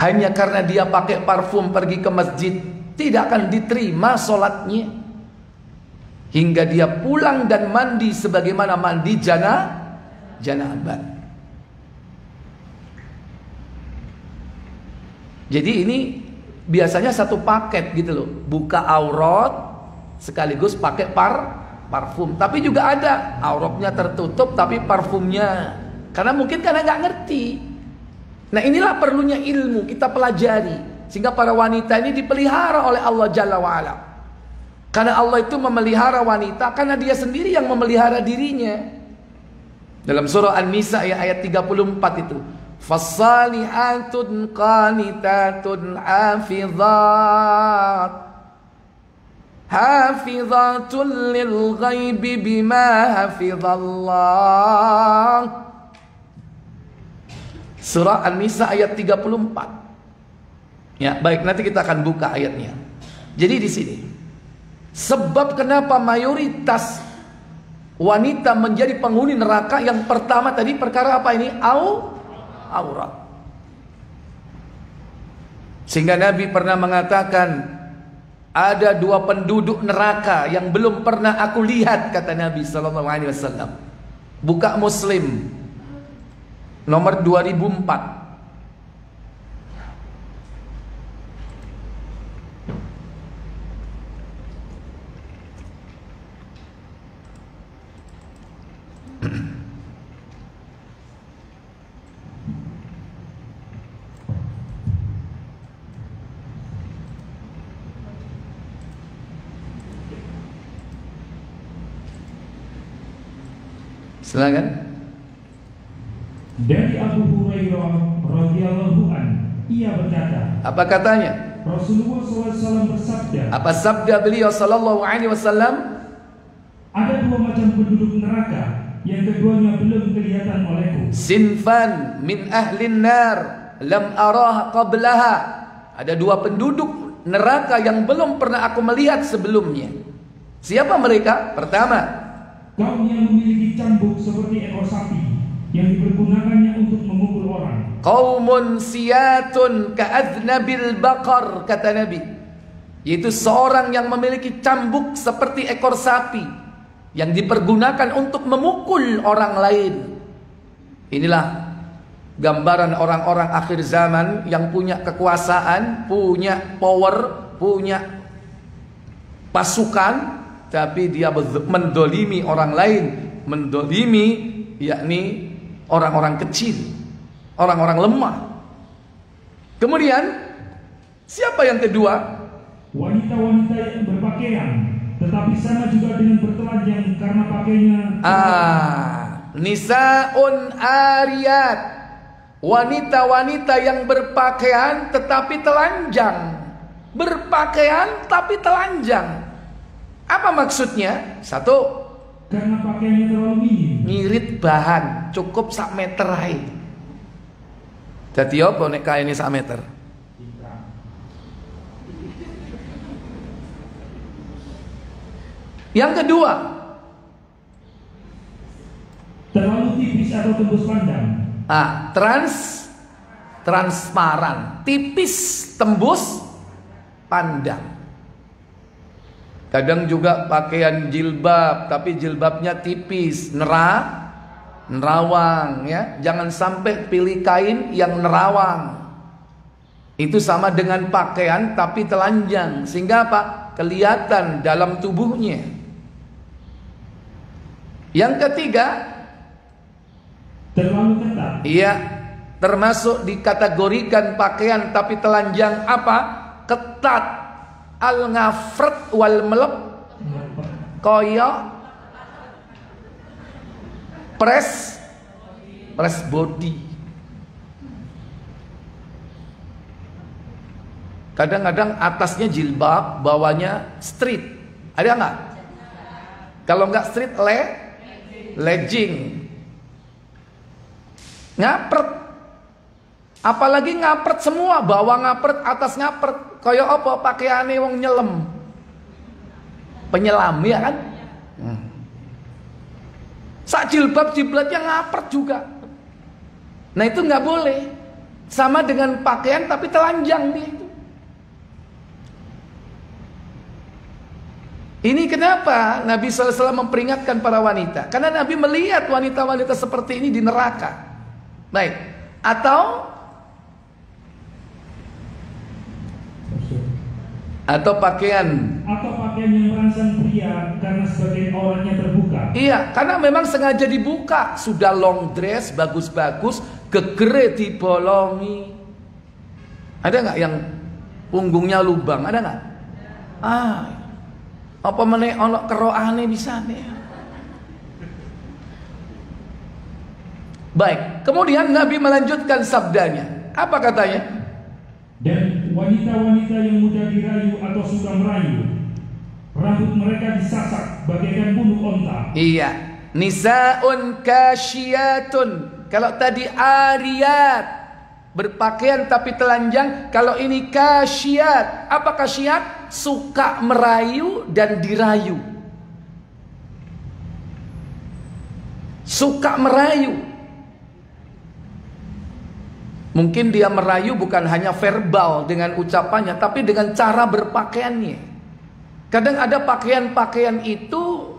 Hanya karena dia pakai parfum pergi ke masjid, tidak akan diterima solatnya hingga dia pulang dan mandi sebagaimana mandi janabat. Jadi ini biasanya satu paket gitu loh, buka aurat sekaligus pakai parfum. Tapi juga ada auratnya tertutup tapi parfumnya, karena mungkin karena nggak ngerti. Nah inilah perlunya ilmu kita pelajari sehingga para wanita ini dipelihara oleh Allah Jalla wa'ala. Karena Allah itu memelihara wanita karena dia sendiri yang memelihara dirinya. Dalam surah An-Nisa ayat 34 itu, fassalihatun qanitatun hafizatun lil ghaibi bima hafizallah. Surah An-Nisa ayat 34. Ya, baik, nanti kita akan buka ayatnya. Jadi di sini sebab kenapa mayoritas wanita menjadi penghuni neraka, yang pertama tadi perkara apa ini? Aurat. Sehingga Nabi pernah mengatakan, ada 2 penduduk neraka yang belum pernah aku lihat, kata Nabi SAW. Buka Muslim nomor 2004. Silakan. Dari Abu Hurairah radhiyallahu an, ia berkata, Apa katanya? Rasulullah SAW bersabda, Apa sabda beliau sallallahu alaihi wasallam? ada 2 macam penduduk neraka, yang keduanya belum kelihatan olehku. Sinfan min ahlin nar lam arah qablaha. Ada 2 penduduk neraka yang belum pernah aku melihat sebelumnya. Siapa mereka? Pertama, kaum yang memiliki cambuk seperti ekor sapi yang dipergunakannya untuk memukul orang. qaumun siyatun ka'adnabil baqar, kata Nabi, yaitu seorang yang memiliki cambuk seperti ekor sapi yang dipergunakan untuk memukul orang lain. Inilah gambaran orang-orang akhir zaman yang punya kekuasaan, punya power, punya pasukan, tapi dia mendolimi orang lain, mendolimi yakni orang-orang kecil, orang-orang lemah. Kemudian siapa yang kedua? Wanita-wanita yang berpakaian, tetapi sama juga dengan bertelanjang karena pakainya. Nisaun ariyat, wanita-wanita yang berpakaian tetapi telanjang. Berpakaian tapi telanjang. Apa maksudnya? 1, karena pakaiannya terlalu minim. ngirit bahan, cukup sak meter ae. Dadi apa nek kaine sak meter? Yang kedua, terlalu tipis atau tembus pandang. transparan, tipis, tembus pandang. Kadang juga pakaian jilbab, tapi jilbabnya tipis, nerawang, ya. Jangan sampai pilih kain yang nerawang. Itu sama dengan pakaian tapi telanjang, sehingga apa? Kelihatan dalam tubuhnya. Yang ketiga, terlalu ketat. iya, termasuk dikategorikan pakaian tapi telanjang apa? Ketat. Al-ngafret wal melep, koyo press body. Kadang-kadang atasnya jilbab, bawahnya street. Ada nggak? Kalau nggak street, legging. Ngapret. Apalagi ngapret semua, bawah ngapret, atas ngapret. Kaya apa pakaiane wong nyelem. Penyelam ya kan? Sak jilbab-jilbabnya ngapret juga. Nah itu nggak boleh. Sama dengan pakaian tapi telanjang dia itu. Ini kenapa Nabi SAW memperingatkan para wanita? Karena Nabi melihat wanita-wanita seperti ini di neraka. Baik. Atau pakaian yang merangsang pria karena sebagian orangnya terbuka. Iya, karena memang sengaja dibuka. Sudah long dress, bagus-bagus, gegere dibolongi. Ada nggak yang punggungnya lubang? Ada nggak? Apa meneh ono keroane bisa nih. Baik, kemudian Nabi melanjutkan sabdanya. Apa katanya? Dan wanita-wanita yang mudah dirayu atau sudah merayu, rambut mereka disasak bagaikan bulu onta. Iya, nisaun kasyiyatun. Kalau tadi ariyat, berpakaian tapi telanjang. Kalau ini kasyiat. Apa kasyiat? Suka merayu dan dirayu. Suka merayu. Mungkin dia merayu bukan hanya verbal dengan ucapannya, tapi dengan cara berpakaiannya. Kadang ada pakaian-pakaian itu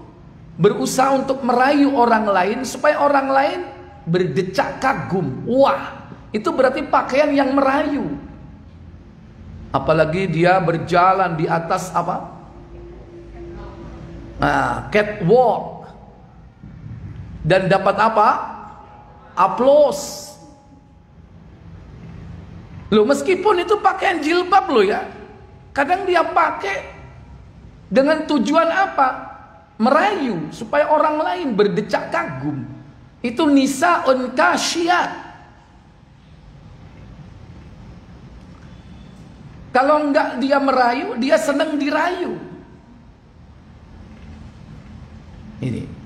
berusaha untuk merayu orang lain supaya orang lain berdecak kagum. Wah, itu berarti pakaian yang merayu. Apalagi dia berjalan di atas apa? Catwalk. Dan dapat apa? Aplaus. Loh, meskipun itu pakaian jilbab loh ya. Kadang dia pakai dengan tujuan apa? Merayu supaya orang lain berdecak kagum. Itu nisaun kasyiat. Kalau enggak dia merayu, dia senang dirayu. Ini.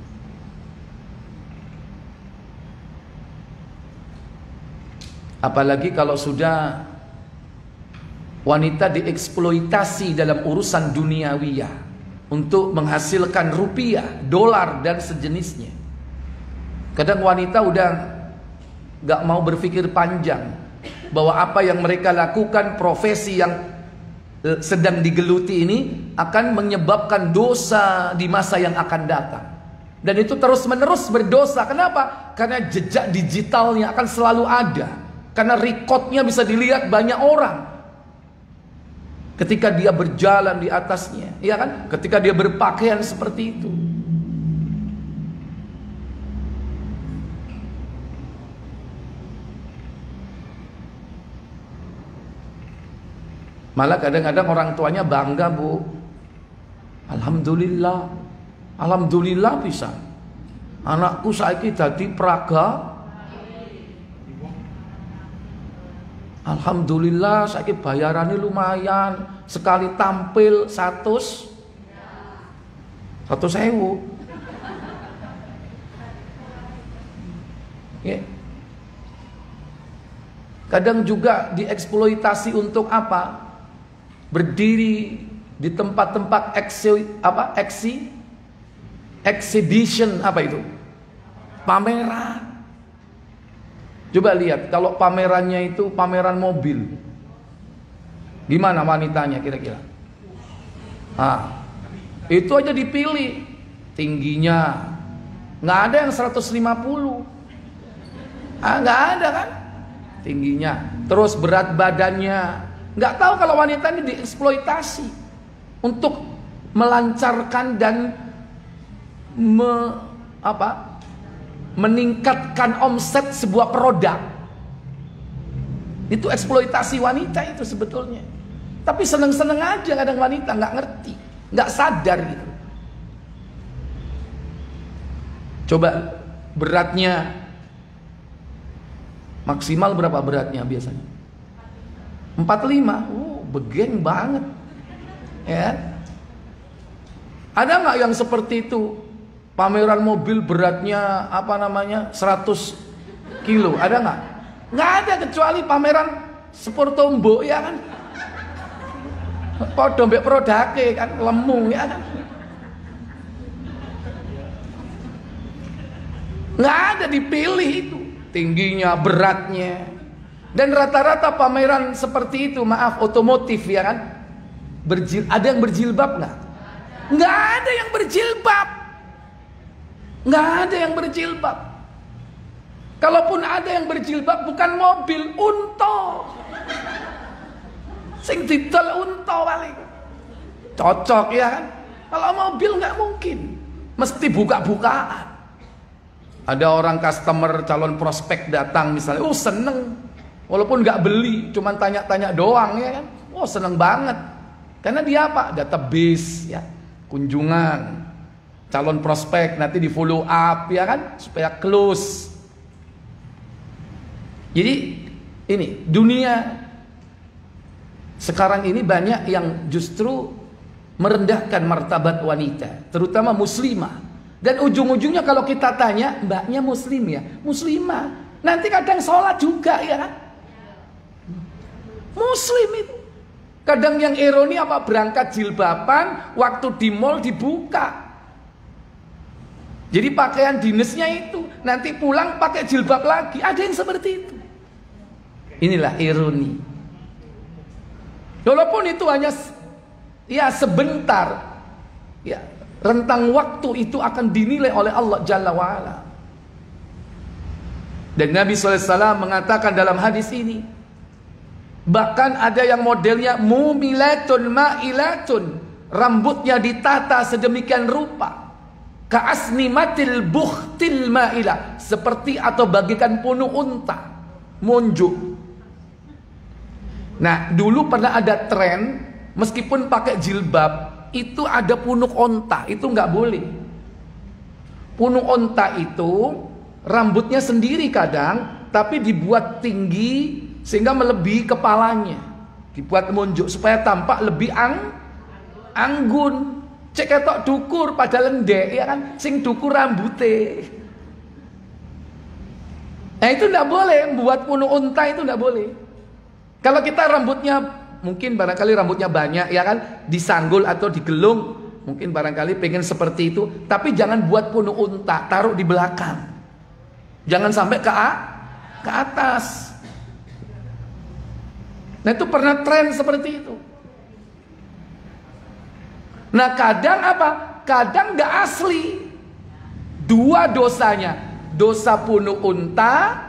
Apalagi kalau sudah wanita dieksploitasi dalam urusan duniawiyah untuk menghasilkan rupiah, dolar dan sejenisnya. Kadang wanita udah gak mau berpikir panjang bahwa apa yang mereka lakukan, profesi yang sedang digeluti ini akan menyebabkan dosa di masa yang akan datang. Dan itu terus menerus berdosa. Kenapa? Karena jejak digitalnya akan selalu ada. Karena rekodnya bisa dilihat banyak orang. Ketika dia berjalan di atasnya, ya kan? Ketika dia berpakaian seperti itu. Malah kadang-kadang orang tuanya bangga, Bu. Alhamdulillah. Alhamdulillah bisa. Anakku saiki dadi praga. Alhamdulillah saiki bayarannya lumayan. Sekali tampil 100.000. Ya. Kadang juga dieksploitasi untuk apa? Berdiri di tempat-tempat exhibition, apa itu? Pameran. Coba lihat, kalau pamerannya itu pameran mobil, gimana wanitanya kira-kira? Itu aja dipilih tingginya, nggak ada yang 150, nggak ada kan? Tingginya, terus berat badannya, nggak tahu kalau wanita ini dieksploitasi untuk melancarkan dan meningkatkan omset sebuah produk. Itu eksploitasi wanita itu sebetulnya. Tapi seneng-seneng aja kadang wanita, nggak ngerti, nggak sadar gitu. Coba beratnya maksimal berapa beratnya biasanya? 45. Begeng banget. Ya. Ada nggak yang seperti itu? Pameran mobil beratnya 100 kilo, ada nggak? Nggak ada, kecuali pameran Sportombo, ya kan? Podo mbek prodake kan, lemu, ya kan? Nggak ada, dipilih itu tingginya, beratnya. Dan rata-rata pameran seperti itu, maaf, otomotif, ya kan? Ada yang berjilbab nggak? Nggak ada yang berjilbab. Nggak ada yang berjilbab. Kalaupun ada yang berjilbab, bukan mobil, unta. Sing didol unta paling. Cocok, ya kan? Kalau mobil nggak mungkin, mesti buka-bukaan. Ada orang customer, calon prospek datang misalnya, seneng, walaupun nggak beli, cuman tanya-tanya doang, ya kan? Seneng banget, karena dia apa? Database, ya, kunjungan. Calon prospek nanti di follow up, ya kan, supaya close. Jadi ini dunia sekarang ini banyak yang justru merendahkan martabat wanita, terutama muslimah. Dan ujung-ujungnya kalau kita tanya, mbaknya muslim ya? Muslimah. Nanti kadang sholat juga, ya kan? Muslim itu. Kadang yang ironi apa, berangkat jilbaban, waktu di mall dibuka. Jadi pakaian dinasnya itu, nanti pulang pakai jilbab lagi. Ada yang seperti itu. Inilah ironi. Walaupun itu hanya ya sebentar, ya rentang waktu itu akan dinilai oleh Allah Jalla wa'ala. Dan Nabi SAW mengatakan dalam hadis ini, bahkan ada yang modelnya mumilatun ma'ilatun, rambutnya ditata sedemikian rupa, ka'asnimatil bukhtil ma'ilah, seperti atau bagikan punuk unta, monjuk. Nah, dulu pernah ada tren, meskipun pakai jilbab, itu ada punuk onta, itu nggak boleh. Punuk onta itu rambutnya sendiri kadang, tapi dibuat tinggi sehingga melebihi kepalanya, dibuat monjuk supaya tampak lebih anggun. Cek ketok dukur pada lendek, ya kan? Sing dukur rambutnya. Nah itu nggak boleh, buat punuk onta itu nggak boleh. Kalau kita rambutnya mungkin barangkali rambutnya banyak, ya kan, disanggul atau digelung, mungkin barangkali pengen seperti itu, tapi jangan buat punuk unta, taruh di belakang, jangan sampai ke atas. Nah itu pernah tren seperti itu. Nah kadang apa? Kadang nggak asli. Dua dosanya, dosa punuk unta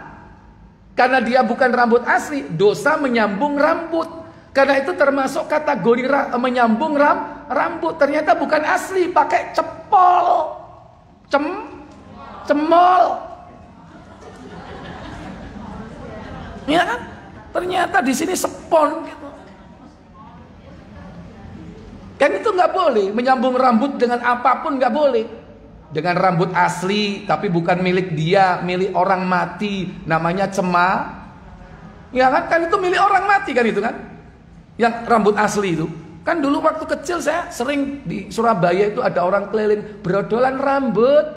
karena dia bukan rambut asli, dosa menyambung rambut. Karena itu termasuk kategori menyambung rambut. Ternyata bukan asli, pakai cepol. Cemol. Ya kan? Ternyata di sini sepon gitu. Kan itu nggak boleh, menyambung rambut dengan apapun nggak boleh. Dengan rambut asli, tapi bukan milik dia, milik orang mati, namanya cema. Ya kan? Kan itu milik orang mati kan itu kan? Yang rambut asli itu. Kan dulu waktu kecil saya sering di Surabaya itu ada orang keliling brodolan rambut,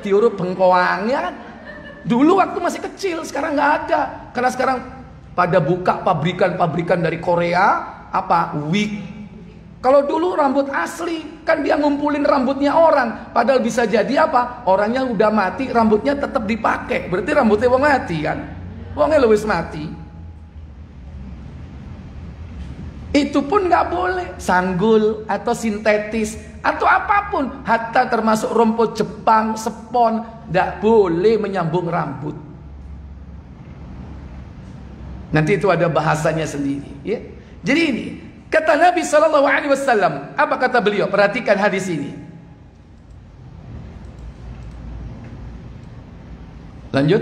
diurut bengkoang, ya kan? Dulu waktu masih kecil, sekarang nggak ada. Karena sekarang pada buka pabrikan-pabrikan dari Korea, apa? Wig. Kalau dulu rambut asli, kan dia ngumpulin rambutnya orang. Padahal bisa jadi apa? Orangnya udah mati, rambutnya tetap dipakai. Berarti rambutnya wong mati kan? Wongnya wis mati. Itu pun nggak boleh. Sanggul atau sintetis atau apapun, hatta termasuk rumput Jepang, sepon, nggak boleh menyambung rambut. Nanti itu ada bahasanya sendiri. Ya. Jadi ini. Kata Nabi SAW, apa kata beliau? Perhatikan hadis ini. Lanjut.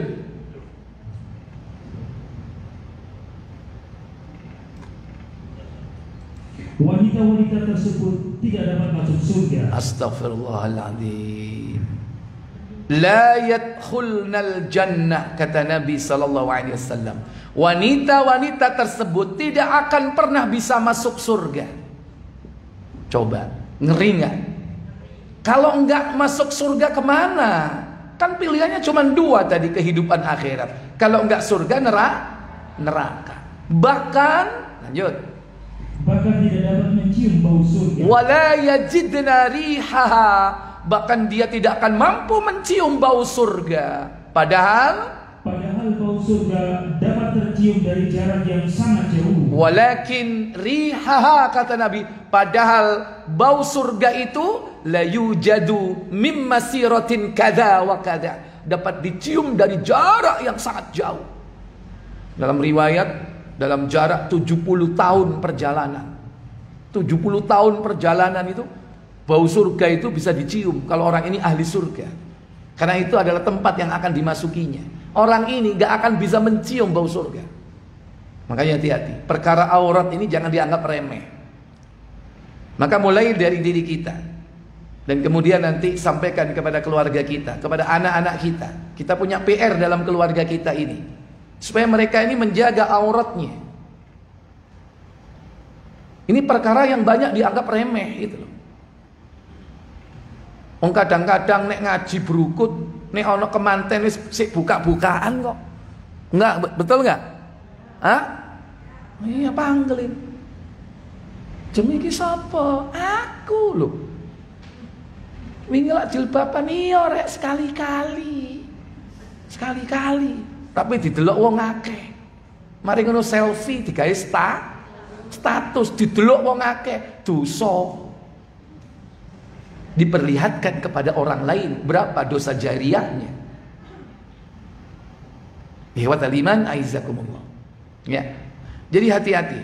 Wanita-wanita tersebut tidak dapat masuk surga. Astaghfirullahaladzim. La yadkhulnal jannah, kata Nabi SAW. Wanita-wanita tersebut tidak akan pernah bisa masuk surga. Coba, ngeri nggak? Kalau enggak masuk surga kemana? Kan pilihannya cuma dua tadi, kehidupan akhirat. Kalau enggak surga, neraka. Bahkan, lanjut. Bahkan tidak dapat mencium bau surga. Wala yajidna rihaha. Bahkan dia tidak akan mampu mencium bau surga. Padahal bau surga dapat tercium dari jarak yang sangat jauh. Walakin rihaha, kata Nabi, padahal bau surga itu la yujadu mim masiratin kadza wa kadza, dapat dicium dari jarak yang sangat jauh. Dalam riwayat, dalam jarak 70 tahun perjalanan. 70 tahun perjalanan itu bau surga itu bisa dicium kalau orang ini ahli surga. Karena itu adalah tempat yang akan dimasukinya. Orang ini gak akan bisa mencium bau surga. Makanya hati-hati. Perkara aurat ini jangan dianggap remeh. Maka mulai dari diri kita. Dan kemudian nanti sampaikan kepada keluarga kita, kepada anak-anak kita. Kita punya PR dalam keluarga kita ini. Supaya mereka ini menjaga auratnya. Ini perkara yang banyak dianggap remeh gitu loh. Kadang-kadang nek ngaji berukut, nek ono kemanten wis sik buka-bukaan kok. Enggak, betul enggak? Hah? Iya panggilin. Jemiki sapa? Aku lho. Wingi lak jilbaban iya rek sekali-kali. Sekali-kali. Tapi didelok wong akeh. Mari ngono selfie digawe status didelok wong akeh, dosa. Diperlihatkan kepada orang lain berapa dosa jariahnya. Ihwatal iman aizakumullah. Ya. Jadi hati-hati.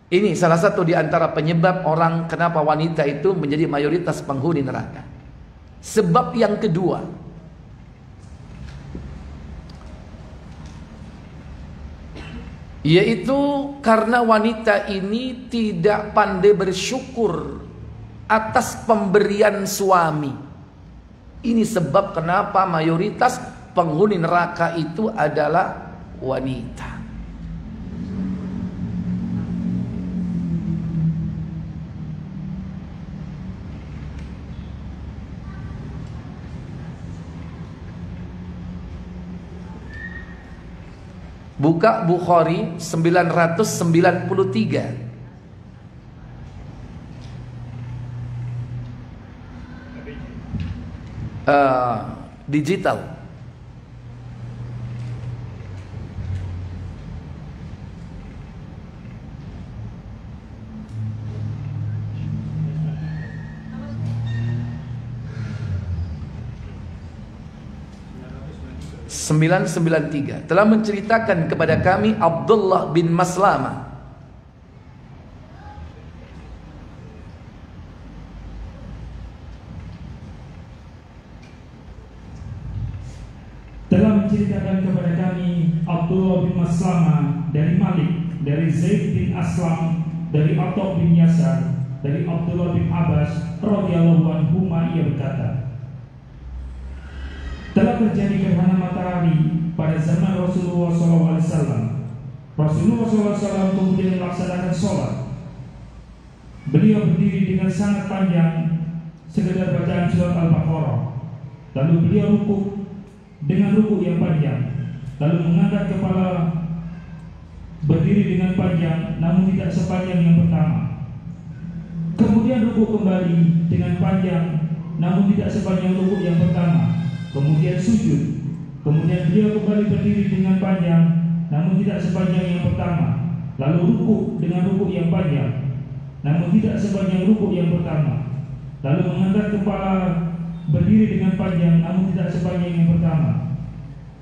Ini salah satu di antara penyebab orang kenapa wanita itu menjadi mayoritas penghuni neraka. Sebab yang kedua, yaitu karena wanita ini tidak pandai bersyukur atas pemberian suami. Ini sebab kenapa mayoritas penghuni neraka itu adalah wanita. Buka Bukhari 993. Digital. (993) telah menceritakan kepada kami Abdullah bin Maslamah dari Malik, dari Zaid bin Aslam, dari Atha bin Yasar, dari Abdullah bin Abbas radhiyallahu anhu, ia berkata, telah terjadi gerhana matahari pada zaman Rasulullah SAW. Rasulullah SAW kemudian melaksanakan sholat. Beliau berdiri dengan sangat panjang, sekedar bacaan surat Al-Baqarah. Lalu beliau rukuk dengan rukuk yang panjang, lalu mengangkat kepala, berdiri dengan panjang, namun tidak sepanjang yang pertama. Kemudian rukuk kembali dengan panjang, namun tidak sepanjang rukuk yang pertama. Kemudian sujud. Kemudian beliau kembali berdiri dengan panjang, namun tidak sepanjang yang pertama. Lalu rukuk dengan rukuk yang panjang, namun tidak sepanjang rukuk yang pertama. Lalu mengangkat kepala, berdiri dengan panjang, namun tidak sepanjang yang pertama.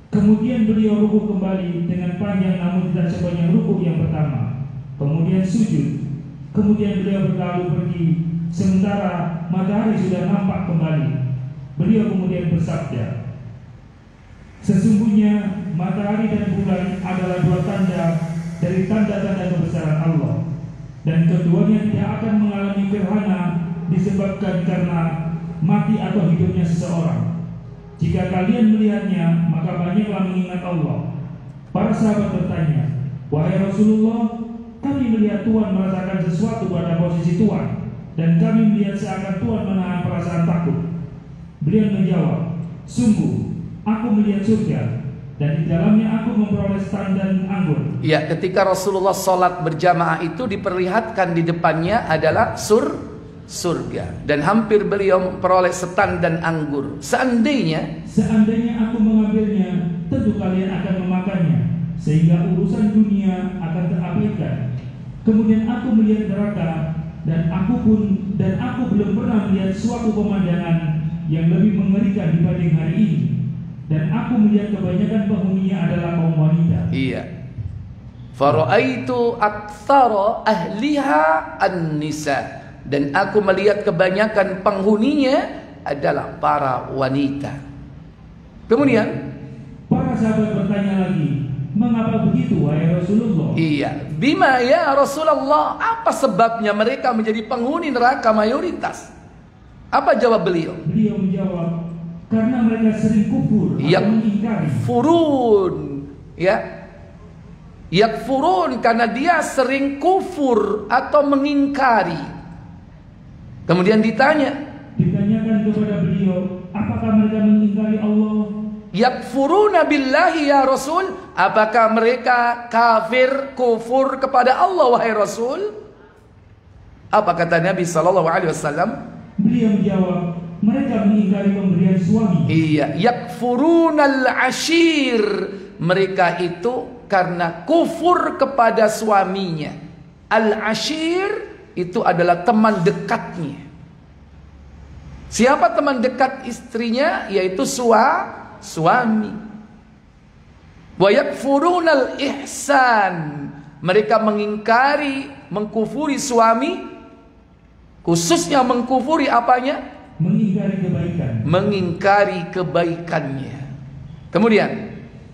Kemudian beliau rukuk kembali dengan panjang, namun tidak sepanjang rukuk yang pertama. Kemudian sujud. Kemudian beliau berlalu pergi, sementara matahari sudah nampak kembali. Beliau kemudian bersabda, sesungguhnya matahari dan bulan adalah dua tanda dari tanda-tanda kebesaran Allah, dan keduanya tidak akan mengalami gerhana disebabkan karena mati atau hidupnya seseorang. Jika kalian melihatnya, maka banyaklah mengingat Allah. Para sahabat bertanya, wahai Rasulullah, kami melihat Tuhan merasakan sesuatu pada posisi Tuhan, dan kami melihat seakan Tuhan menahan perasaan takut. Beliau menjawab, sungguh aku melihat surga, dan di dalamnya aku memperoleh stan dan anggur. Ya, ketika Rasulullah sholat berjamaah itu diperlihatkan di depannya adalah surga, dan hampir beliau memperoleh setan dan anggur. Seandainya aku mengambilnya, tentu kalian akan memakannya, sehingga urusan dunia akan terabaikan. Kemudian aku melihat neraka, dan aku belum pernah melihat suatu pemandangan yang lebih mengerikan dibanding hari ini. Dan aku melihat kebanyakan penghuninya adalah kaum wanita. Iya. Fara'aitu aktsara ahliha an-nisa, dan aku melihat kebanyakan penghuninya adalah para wanita. Kemudian para sahabat bertanya lagi, mengapa begitu wahai Rasulullah? Iya, bima ya Rasulullah, apa sebabnya mereka menjadi penghuni neraka mayoritas? Apa jawab beliau? Beliau menjawab, karena mereka sering kufur atau mengingkari. Yakfurun, karena dia sering kufur atau mengingkari. Kemudian ditanyakan kepada beliau, apakah mereka mengingkari Allah? Yakfuruna billahi ya Rasul, apakah mereka kafir, kufur kepada Allah wahai Rasul? Apa kata Nabi sallallahu alaihi wasallam? Beliau menjawab, mereka mengingkari pemberian suami. Iya, yakfurunal ashir, mereka itu karena kufur kepada suaminya. Al-ashir itu adalah teman dekatnya. Siapa teman dekat istrinya? Yaitu suami. Wa yakfurunal ihsan, mereka mengingkari, mengkufuri suami, khususnya mengkufuri apanya? Mengingkari kebaikan. Mengingkari kebaikannya. Kemudian,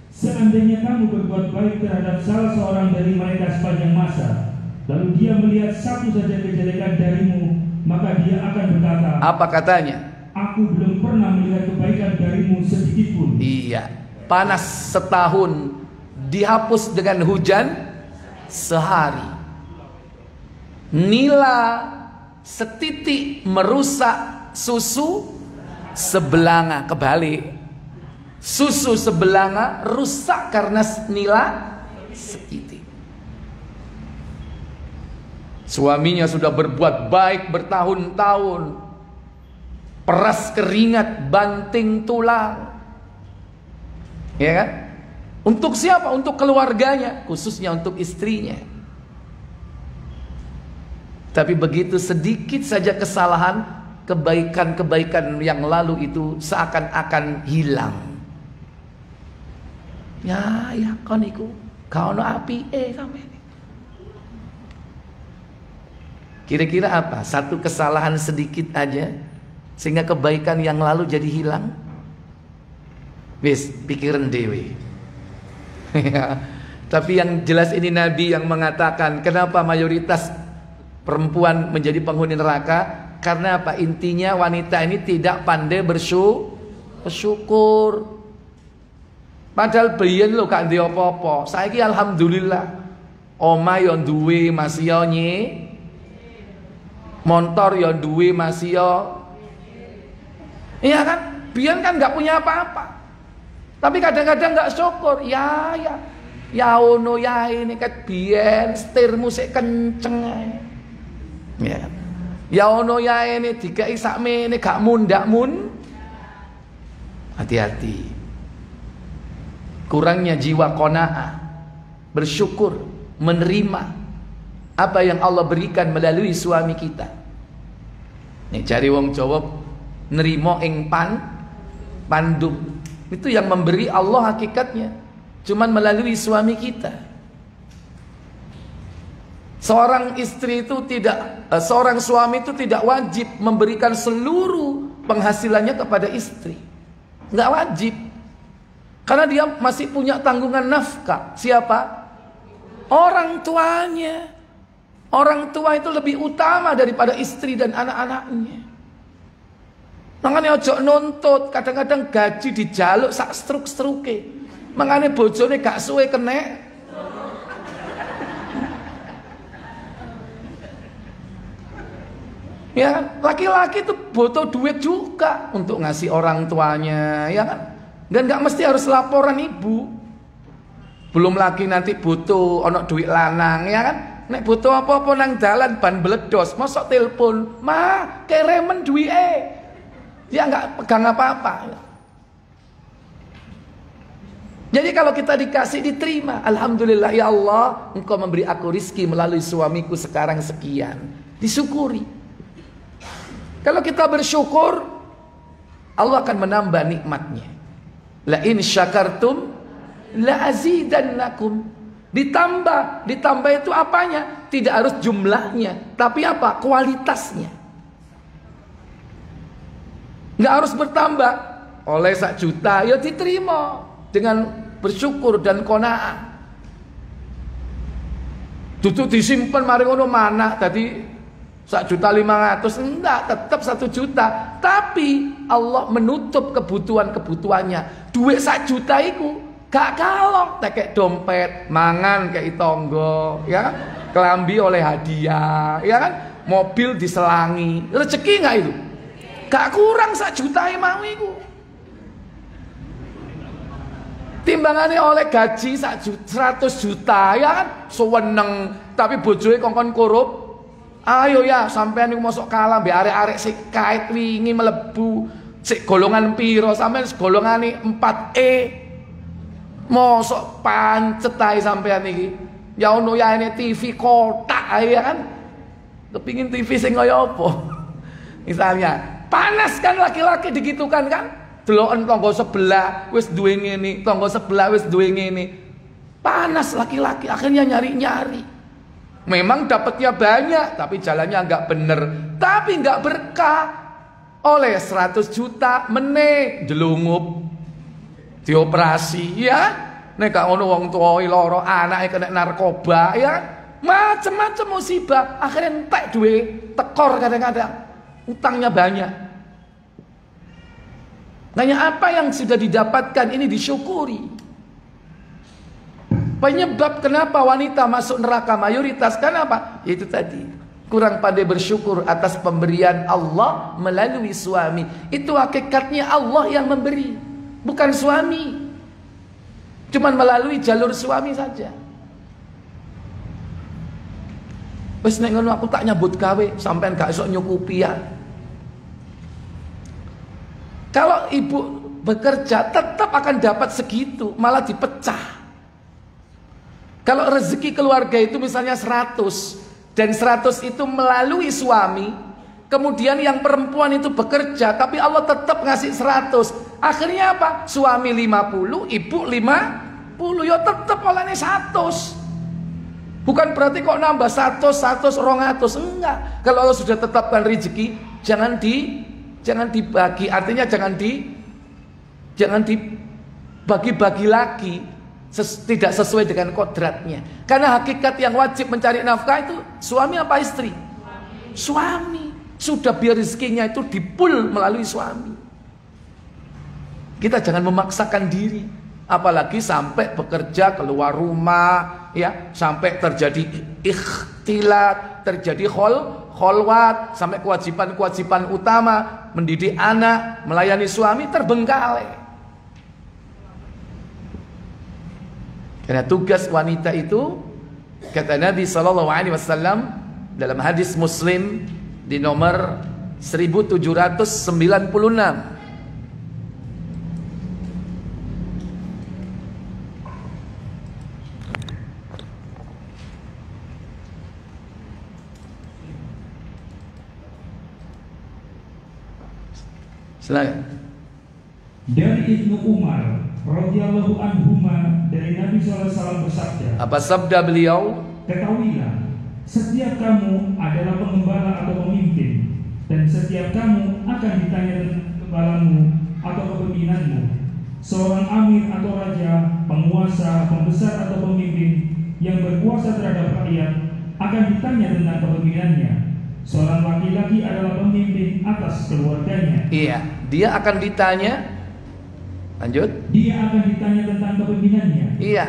seandainya kamu berbuat baik terhadap salah seorang dari mereka sepanjang masa, lalu dia melihat satu saja kejelekan darimu, maka dia akan berkata, apa katanya? Aku belum pernah melihat kebaikan darimu sedikit pun. Iya, panas setahun dihapus dengan hujan sehari. Nila setitik merusak susu sebelanga, kebalik. Susu sebelanga rusak karena nila setitik. Suaminya sudah berbuat baik bertahun-tahun, peras keringat, banting tulang, ya kan? Untuk siapa? Untuk keluarganya, khususnya untuk istrinya. Tapi begitu sedikit saja kesalahan, kebaikan-kebaikan yang lalu itu seakan-akan hilang. Ya kon iku kau no api sampai. Kira-kira apa? Satu kesalahan sedikit aja sehingga kebaikan yang lalu jadi hilang. Wis, pikiran dewe. Tapi yang jelas ini Nabi yang mengatakan kenapa mayoritas perempuan menjadi penghuni neraka? Karena apa? Intinya wanita ini tidak pandai bersyukur. Padahal biyen lho gak ndek apa-apa. Saiki alhamdulillah. Omah yo duwe masih yo motor ya duwe masih ya. Iya kan? Biyen kan nggak punya apa-apa. Tapi kadang-kadang nggak syukur. Ya ono ya ini kan biyen setirmu sik kenceng ae. Ya kan? Ya ono ya ini dikai sakmene gak mundak. Hati-hati. Kurangnya jiwa qanaah, bersyukur, menerima apa yang Allah berikan melalui suami kita. Nih cari wong Jawa nerimo ing pandum. Itu yang memberi Allah hakikatnya. Cuman melalui suami kita. Seorang istri itu seorang suami itu tidak wajib memberikan seluruh penghasilannya kepada istri. Enggak wajib. Karena dia masih punya tanggungan nafkah. Siapa? Orang tuanya. Orang tua itu lebih utama daripada istri dan anak-anaknya. Makanya ojo nuntut, kadang-kadang gaji dijaluk sak struk-struke. Makanya bojone gak suwe kena. Ya, laki-laki itu butuh duit juga untuk ngasih orang tuanya, ya kan? Dan gak mesti harus laporan ibu. Belum lagi nanti butuh ono duit lanang, ya kan? Nek butuh apa-apa nang dalan ban bledos, mosok telepon, "Ma, keremen duwike." Dia enggak pegang apa-apa. Jadi kalau kita dikasih diterima, alhamdulillah ya Allah, Engkau memberi aku rizki melalui suamiku sekarang sekian. Disyukuri. Kalau kita bersyukur, Allah akan menambah nikmatnya. La in syakartum la azidannakum. Ditambah itu apanya? Tidak harus jumlahnya, tapi apa? Kualitasnya. Nggak harus bertambah. Oleh 1 juta, ya diterima dengan bersyukur dan qanaah. Dudu disimpen mari ngono mana tadi 1.500.000, enggak, tetap 1 juta. Tapi Allah menutup kebutuhannya. Duit 1 juta itu gak kalong, tekek dompet, mangan kayak tonggo, ya, kelambi oleh hadiah, ya kan, mobil diselangi, rezeki nggak itu? Gak kurang 1 juta mau itu. Timbangane oleh gaji 100 juta ya kan seweneng, tapi bojone kongkon korup. Ayo ya sampean niku mosok kalah mbek arek-arek sik kait wingi mlebu sik golongan piro, sampean golongane 4E. Mosok pancet ae sampean iki. Ya ono ya ini TV kotak ae ya kan. Kepingin TV sing kaya apa? Misalnya, panas kan laki-laki digitukan kan? Deloken tangga sebelah wis duwe ngene, tangga sebelah wis duwe ngene. Panas laki-laki akhirnya nyari-nyari. Memang dapatnya banyak tapi jalannya enggak bener, tapi enggak berkah. Oleh 100 juta meneh jelungup dioperasi ya. Nek gak ngono wong tuwa lara, anake kena narkoba ya. Macam-macam musibah, akhirnya entek duwe tekor kadang-kadang. Utangnya banyak. Nanya apa yang sudah didapatkan ini disyukuri. Penyebab kenapa wanita masuk neraka mayoritas kenapa? Yaitu tadi kurang pandai bersyukur atas pemberian Allah melalui suami. Itu hakikatnya Allah yang memberi, bukan suami. Cuman melalui jalur suami saja. Wes nek ngono aku tak nyambut gawe, sampean gak esok nyukupi ya. Kalau ibu bekerja tetap akan dapat segitu, malah dipecah. Kalau rezeki keluarga itu misalnya 100 dan 100 itu melalui suami, kemudian yang perempuan itu bekerja tapi Allah tetap ngasih 100. Akhirnya apa? Suami 50, ibu 50, ya tetap olehnya 100. Bukan berarti kok nambah 100, 200, enggak. Kalau Allah sudah tetapkan rezeki, jangan dibagi, artinya jangan dibagi-bagi lagi, tidak sesuai dengan kodratnya. Karena hakikat yang wajib mencari nafkah itu suami apa istri? Suami. Sudah biar rezekinya itu dipul melalui suami. Kita jangan memaksakan diri, apalagi sampai bekerja keluar rumah, ya, sampai terjadi ikhtilat, terjadi kholwat, sampai kewajiban-kewajiban utama mendidik anak, melayani suami terbengkalai. Karena tugas wanita itu, kata Nabi SAW dalam hadis Muslim di nomor 1796, silakan. Dari Ibnu Umar radhiyallahu anhuma, dari Nabi SAW bersabda. Apa sabda beliau? Ketahuilah, setiap kamu adalah pengembala atau pemimpin, dan setiap kamu akan ditanya tentang gembalamu atau kepemimpinanmu. Seorang amir atau raja, penguasa, pembesar atau pemimpin yang berkuasa terhadap rakyat akan ditanya tentang kepemimpinannya. Seorang laki-laki adalah pemimpin atas keluarganya. Iya, dia akan ditanya. Lanjut. Dia akan ditanya tentang kepemimpinannya. Iya,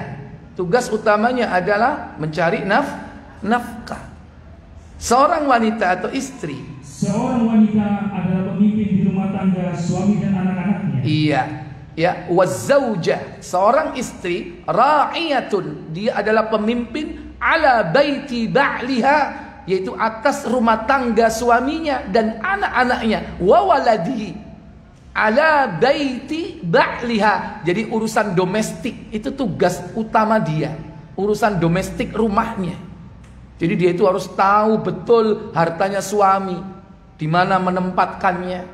tugas utamanya adalah mencari nafkah. Seorang wanita atau istri. Seorang wanita adalah pemimpin di rumah tangga suami dan anak-anaknya. Iya, ya, wazauja, seorang istri, ra'iyatun, dia adalah pemimpin ala baiti ba'liha, yaitu atas rumah tangga suaminya dan anak-anaknya, wa waladihi ala baiti ba'liha. Jadi urusan domestik itu tugas utama dia, urusan domestik rumahnya. Jadi dia itu harus tahu betul hartanya suami, di mana menempatkannya,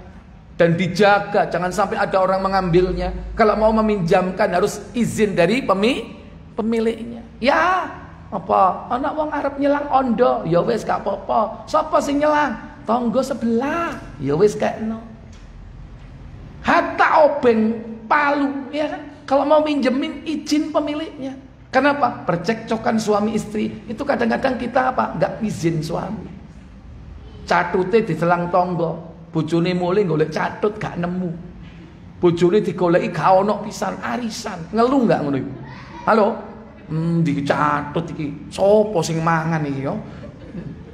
dan dijaga jangan sampai ada orang mengambilnya. Kalau mau meminjamkan harus izin dari pemiliknya. Ya, apa anak wong arep nyelang ondo, ya wis gak apa-apa. Sapa sing nyelang? Tangga sebelah. Ya wis kekno. Hatta obeng palu, ya kan? Kalau mau minjemin izin pemiliknya. Kenapa? Percekcokan suami istri itu kadang-kadang kita apa? Enggak izin suami. Catute diselang tangga, bojone mulih golek catut gak nemu. Bojone digoleki gak ono pisan, arisan. Ngeluh enggak ngono iku? Halo? Dicatut iki. Sopo sing mangan iki yo?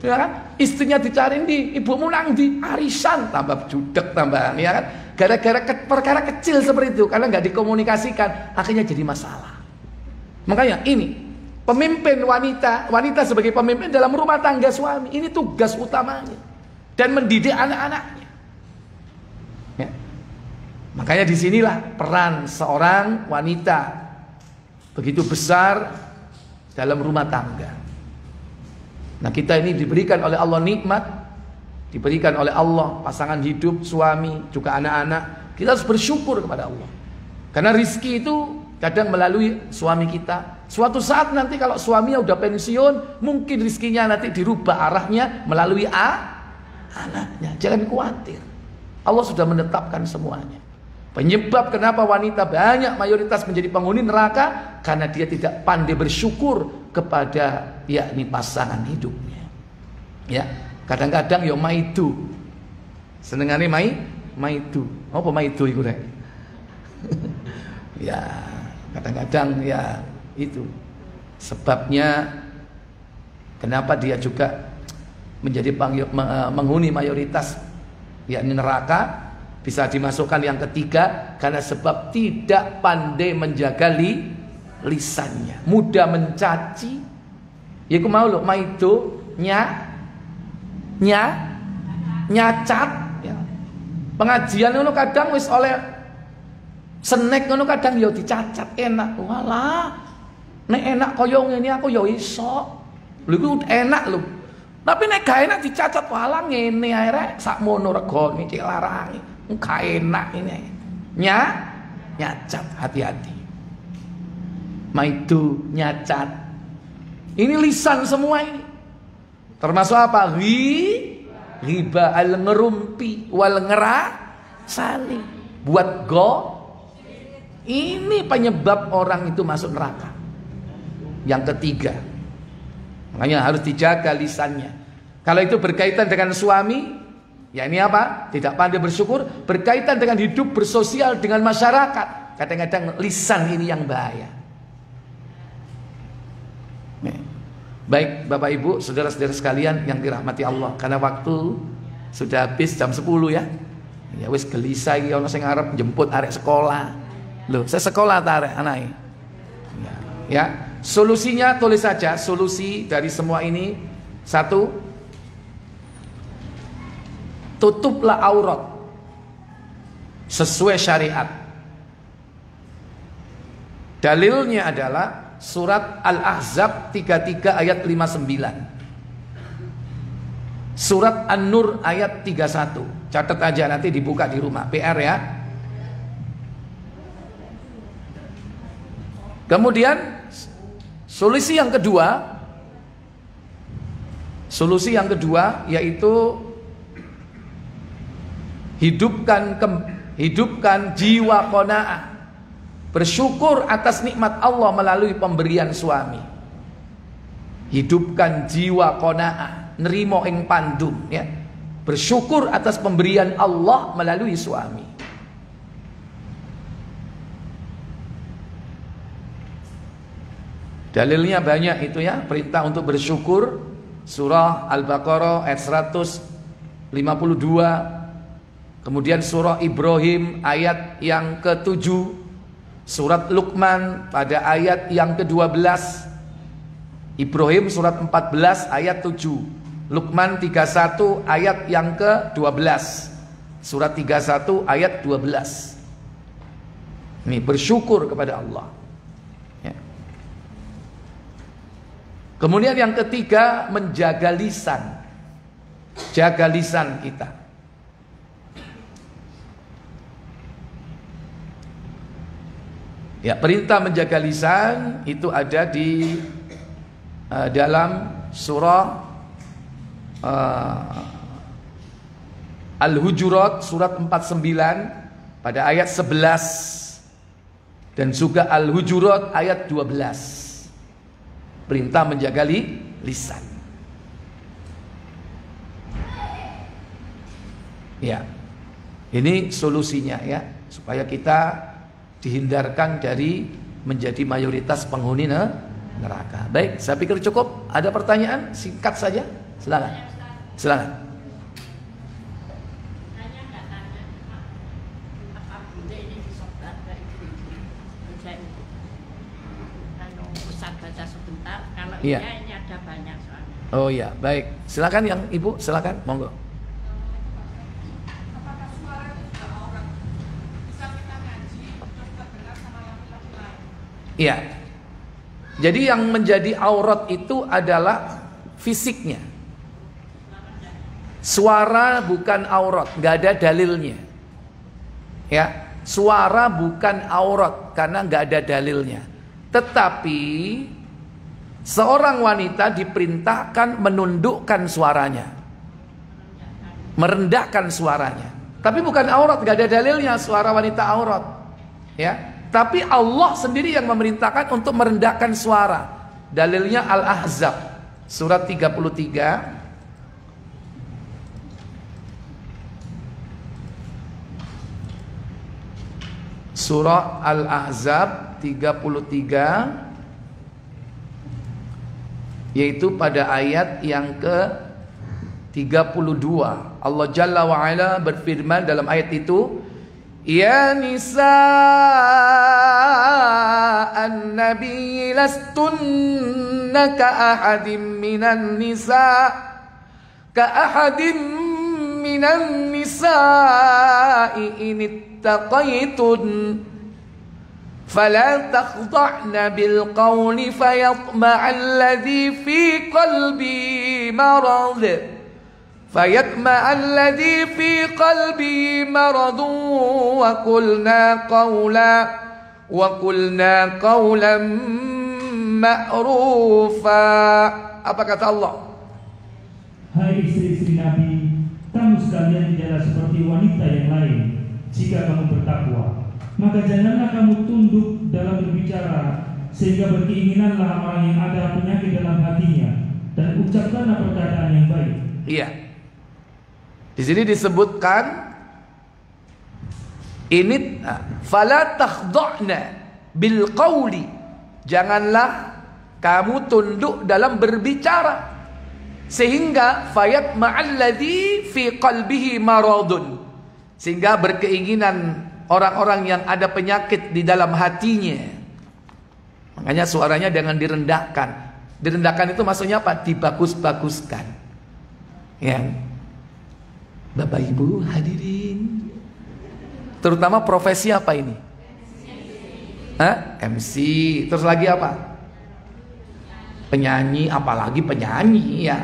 Ya kan? Istrinya dicari di, ibumu nang di arisan, tambah judek tambahan, ya kan? gara-gara perkara kecil seperti itu, karena nggak dikomunikasikan, akhirnya jadi masalah. Makanya ini pemimpin wanita sebagai pemimpin dalam rumah tangga suami, ini tugas utamanya, dan mendidik anak-anaknya. Ya. Makanya disinilah peran seorang wanita begitu besar dalam rumah tangga. Nah, kita ini diberikan oleh Allah nikmat, diberikan oleh Allah pasangan hidup, suami, juga anak-anak. Kita harus bersyukur kepada Allah, karena rizki itu kadang melalui suami kita. Suatu saat nanti kalau suaminya udah pensiun, mungkin rizkinya nanti dirubah arahnya melalui anaknya. Jangan khawatir, Allah sudah menetapkan semuanya. Penyebab kenapa wanita banyak mayoritas menjadi penghuni neraka, karena dia tidak pandai bersyukur kepada yakni pasangan hidupnya. Ya, kadang-kadang yo maidu. Senengane maidu. Apa maidu iku rek? Ya, kadang-kadang ya itu sebabnya kenapa dia juga menjadi penghuni mayoritas yakni neraka. Bisa dimasukkan yang ketiga, karena sebab tidak pandai menjaga lisannya, mudah mencaci. Ya aku mau loh, maido nyacat ya. Pengajian ngono kadang wis oleh snack ngono kadang ya dicacat enak. Walah, nek enak kaya ngene aku ya iso. Lho iku enak lho. Tapi nek gak enak dicacat, walah ngene ae rek sakmono regane cek larangi. Gak enak ini. Nyacat, hati-hati. Maidu, nyacat. Ini lisan semua ini. Termasuk apa? Riba, al ngerumpi, wal ngerasani. Buat ini penyebab orang itu masuk neraka. Yang ketiga, makanya harus dijaga lisannya. Kalau itu berkaitan dengan suami, ya ini apa? Tidak pandai bersyukur. Berkaitan dengan hidup bersosial dengan masyarakat, kadang-kadang lisan ini yang bahaya. Baik Bapak Ibu, saudara-saudara sekalian yang dirahmati Allah, karena waktu sudah habis jam 10 ya. Ya wis gelisah iki ana sing arep jemput arek sekolah. Loh, saya sekolah ta arek anake. Ya, solusinya tulis saja solusi dari semua ini. Satu, tutuplah aurat sesuai syariat. Dalilnya adalah surat Al-Ahzab 33 ayat 59. Surat An-Nur ayat 31. Catat aja nanti dibuka di rumah, PR ya. Kemudian solusi yang kedua yaitu hidupkan jiwa qanaah, bersyukur atas nikmat Allah melalui pemberian suami. Hidupkan jiwa qanaah, nerimo ing pandum ya. Bersyukur atas pemberian Allah melalui suami. Dalilnya banyak itu ya, perintah untuk bersyukur. Surah Al-Baqarah ayat 152. Kemudian surah Ibrahim ayat yang ke-7, surat Luqman pada ayat yang ke-12. Ibrahim surat 14 ayat 7, Luqman 31 ayat yang ke-12, surat 31 ayat 12. Ini bersyukur kepada Allah ya. Kemudian yang ketiga, menjaga lisan. Jaga lisan kita. Ya, perintah menjaga lisan itu ada di dalam surah Al-Hujurat surat 49 pada ayat 11 dan juga Al-Hujurat ayat 12. Perintah menjaga lisan. Ya, ini solusinya ya, supaya kita dihindarkan dari menjadi mayoritas penghuni neraka. Baik, saya pikir cukup. Ada pertanyaan? Singkat saja. Silakan. Silakan. baca sebentar. Kalau Iya. iya ini ada banyak soalnya. Oh iya, baik. Silakan yang Ibu, silakan, monggo. Iya. Jadi yang menjadi aurat itu adalah fisiknya. Suara bukan aurat, nggak ada dalilnya. Ya, suara bukan aurat karena nggak ada dalilnya. Tetapi seorang wanita diperintahkan menundukkan suaranya, merendahkan suaranya. Tapi bukan aurat, nggak ada dalilnya suara wanita aurat. Ya. Tapi Allah sendiri yang memerintahkan untuk merendahkan suara. Dalilnya Al-Ahzab surat 33. Surah Al-Ahzab 33, yaitu pada ayat yang ke-32. Allah Jalla wa'ala berfirman dalam ayat itu, Ya nisa an-nabi lastunna ka'ahadim minan nisa minan nisa'i in ittaqaitun fala takhda'na bil qawli fayatma'a alladhi fi qalbi marad فيطمع الذي في قلبي مرض وقلنا قولا معروفا. Apa kata Allah? Hai istri-istri Nabi, kamu sekalian tidaklah seperti wanita yang lain. Jika kamu bertakwa, maka janganlah kamu tunduk dalam berbicara, sehingga berkeinginanlah orang yang ada penyakit dalam hatinya, dan ucapkanlah perkataan yang baik. Iya. Di sini disebutkan ini fala takhda'na bil qawli. Janganlah kamu tunduk dalam berbicara sehingga fayat ma'alladzi fi qalbihi maradun, sehingga berkeinginan orang-orang yang ada penyakit di dalam hatinya. Makanya suaranya jangan direndahkan. Direndahkan itu maksudnya apa? Dibagus-baguskan. Ya. Bapak Ibu hadirin, terutama profesi apa ini? MC. Terus lagi apa? Penyanyi, apalagi penyanyi ya.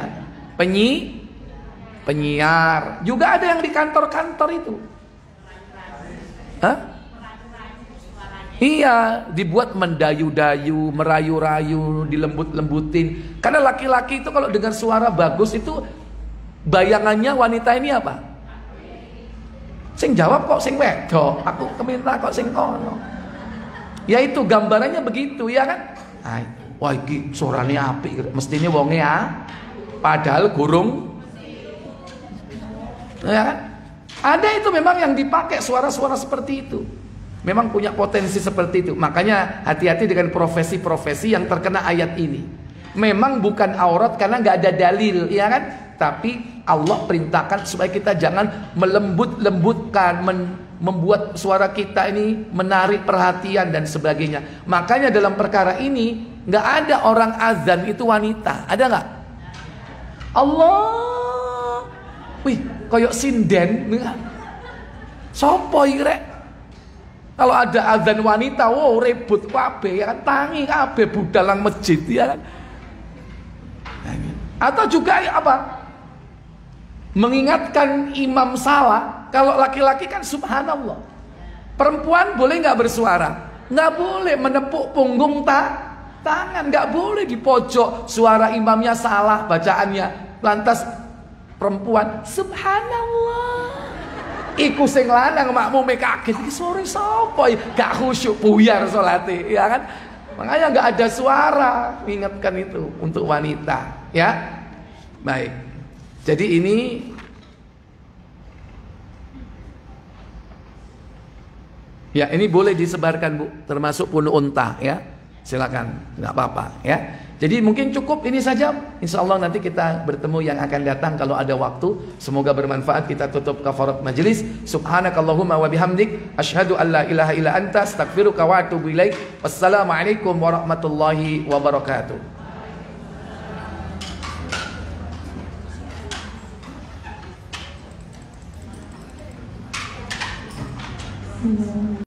Penyiar. Juga ada yang di kantor-kantor itu. Iya, dibuat mendayu-dayu, merayu-rayu, dilembut-lembutin. Karena laki-laki itu kalau dengan suara bagus itu bayangannya wanita ini apa? Sing jawab kok sing wedok, aku keminta kok sing kono. Ya itu gambarannya begitu ya kan? Ay, wah iki suarane apik, mestine wonge padahal gurung. Ya kan? Ada itu memang yang dipakai suara-suara seperti itu. Memang punya potensi seperti itu. Makanya hati-hati dengan profesi-profesi yang terkena ayat ini. Memang bukan aurat karena nggak ada dalil, ya kan? Tapi Allah perintahkan supaya kita jangan melembut-lembutkan, membuat suara kita ini menarik perhatian dan sebagainya. Makanya dalam perkara ini nggak ada orang azan itu wanita, ada nggak? Allah, wih, koyok sinden, sopo irek. Kalau ada azan wanita, wow ribut kabeh, ya kan? Tangi kabeh budalang masjid, ya kan? Atau juga apa? Mengingatkan imam salah. Kalau laki-laki kan subhanallah. Perempuan boleh nggak bersuara? Nggak boleh menepuk punggung tangan, nggak boleh di pojok. Suara imamnya salah bacaannya, lantas perempuan subhanallah. Iku sing lanang makmume kaget, iki sore sapa? Gak khusyuk, buyar salate, ya kan? Makanya nggak ada suara. Ingatkan itu untuk wanita, ya. Baik. Jadi ini boleh disebarkan Bu, termasuk pun unta ya. Silakan, nggak apa-apa ya. Jadi mungkin cukup ini saja. Insya Allah nanti kita bertemu yang akan datang kalau ada waktu. Semoga bermanfaat. Kita tutup kafarat majelis. Subhanakallahumma wa bihamdik, asyhadu an la ilaha illa anta, astaghfiruka wa atubu ilaik. Wassalamualaikum warahmatullahi wabarakatuh.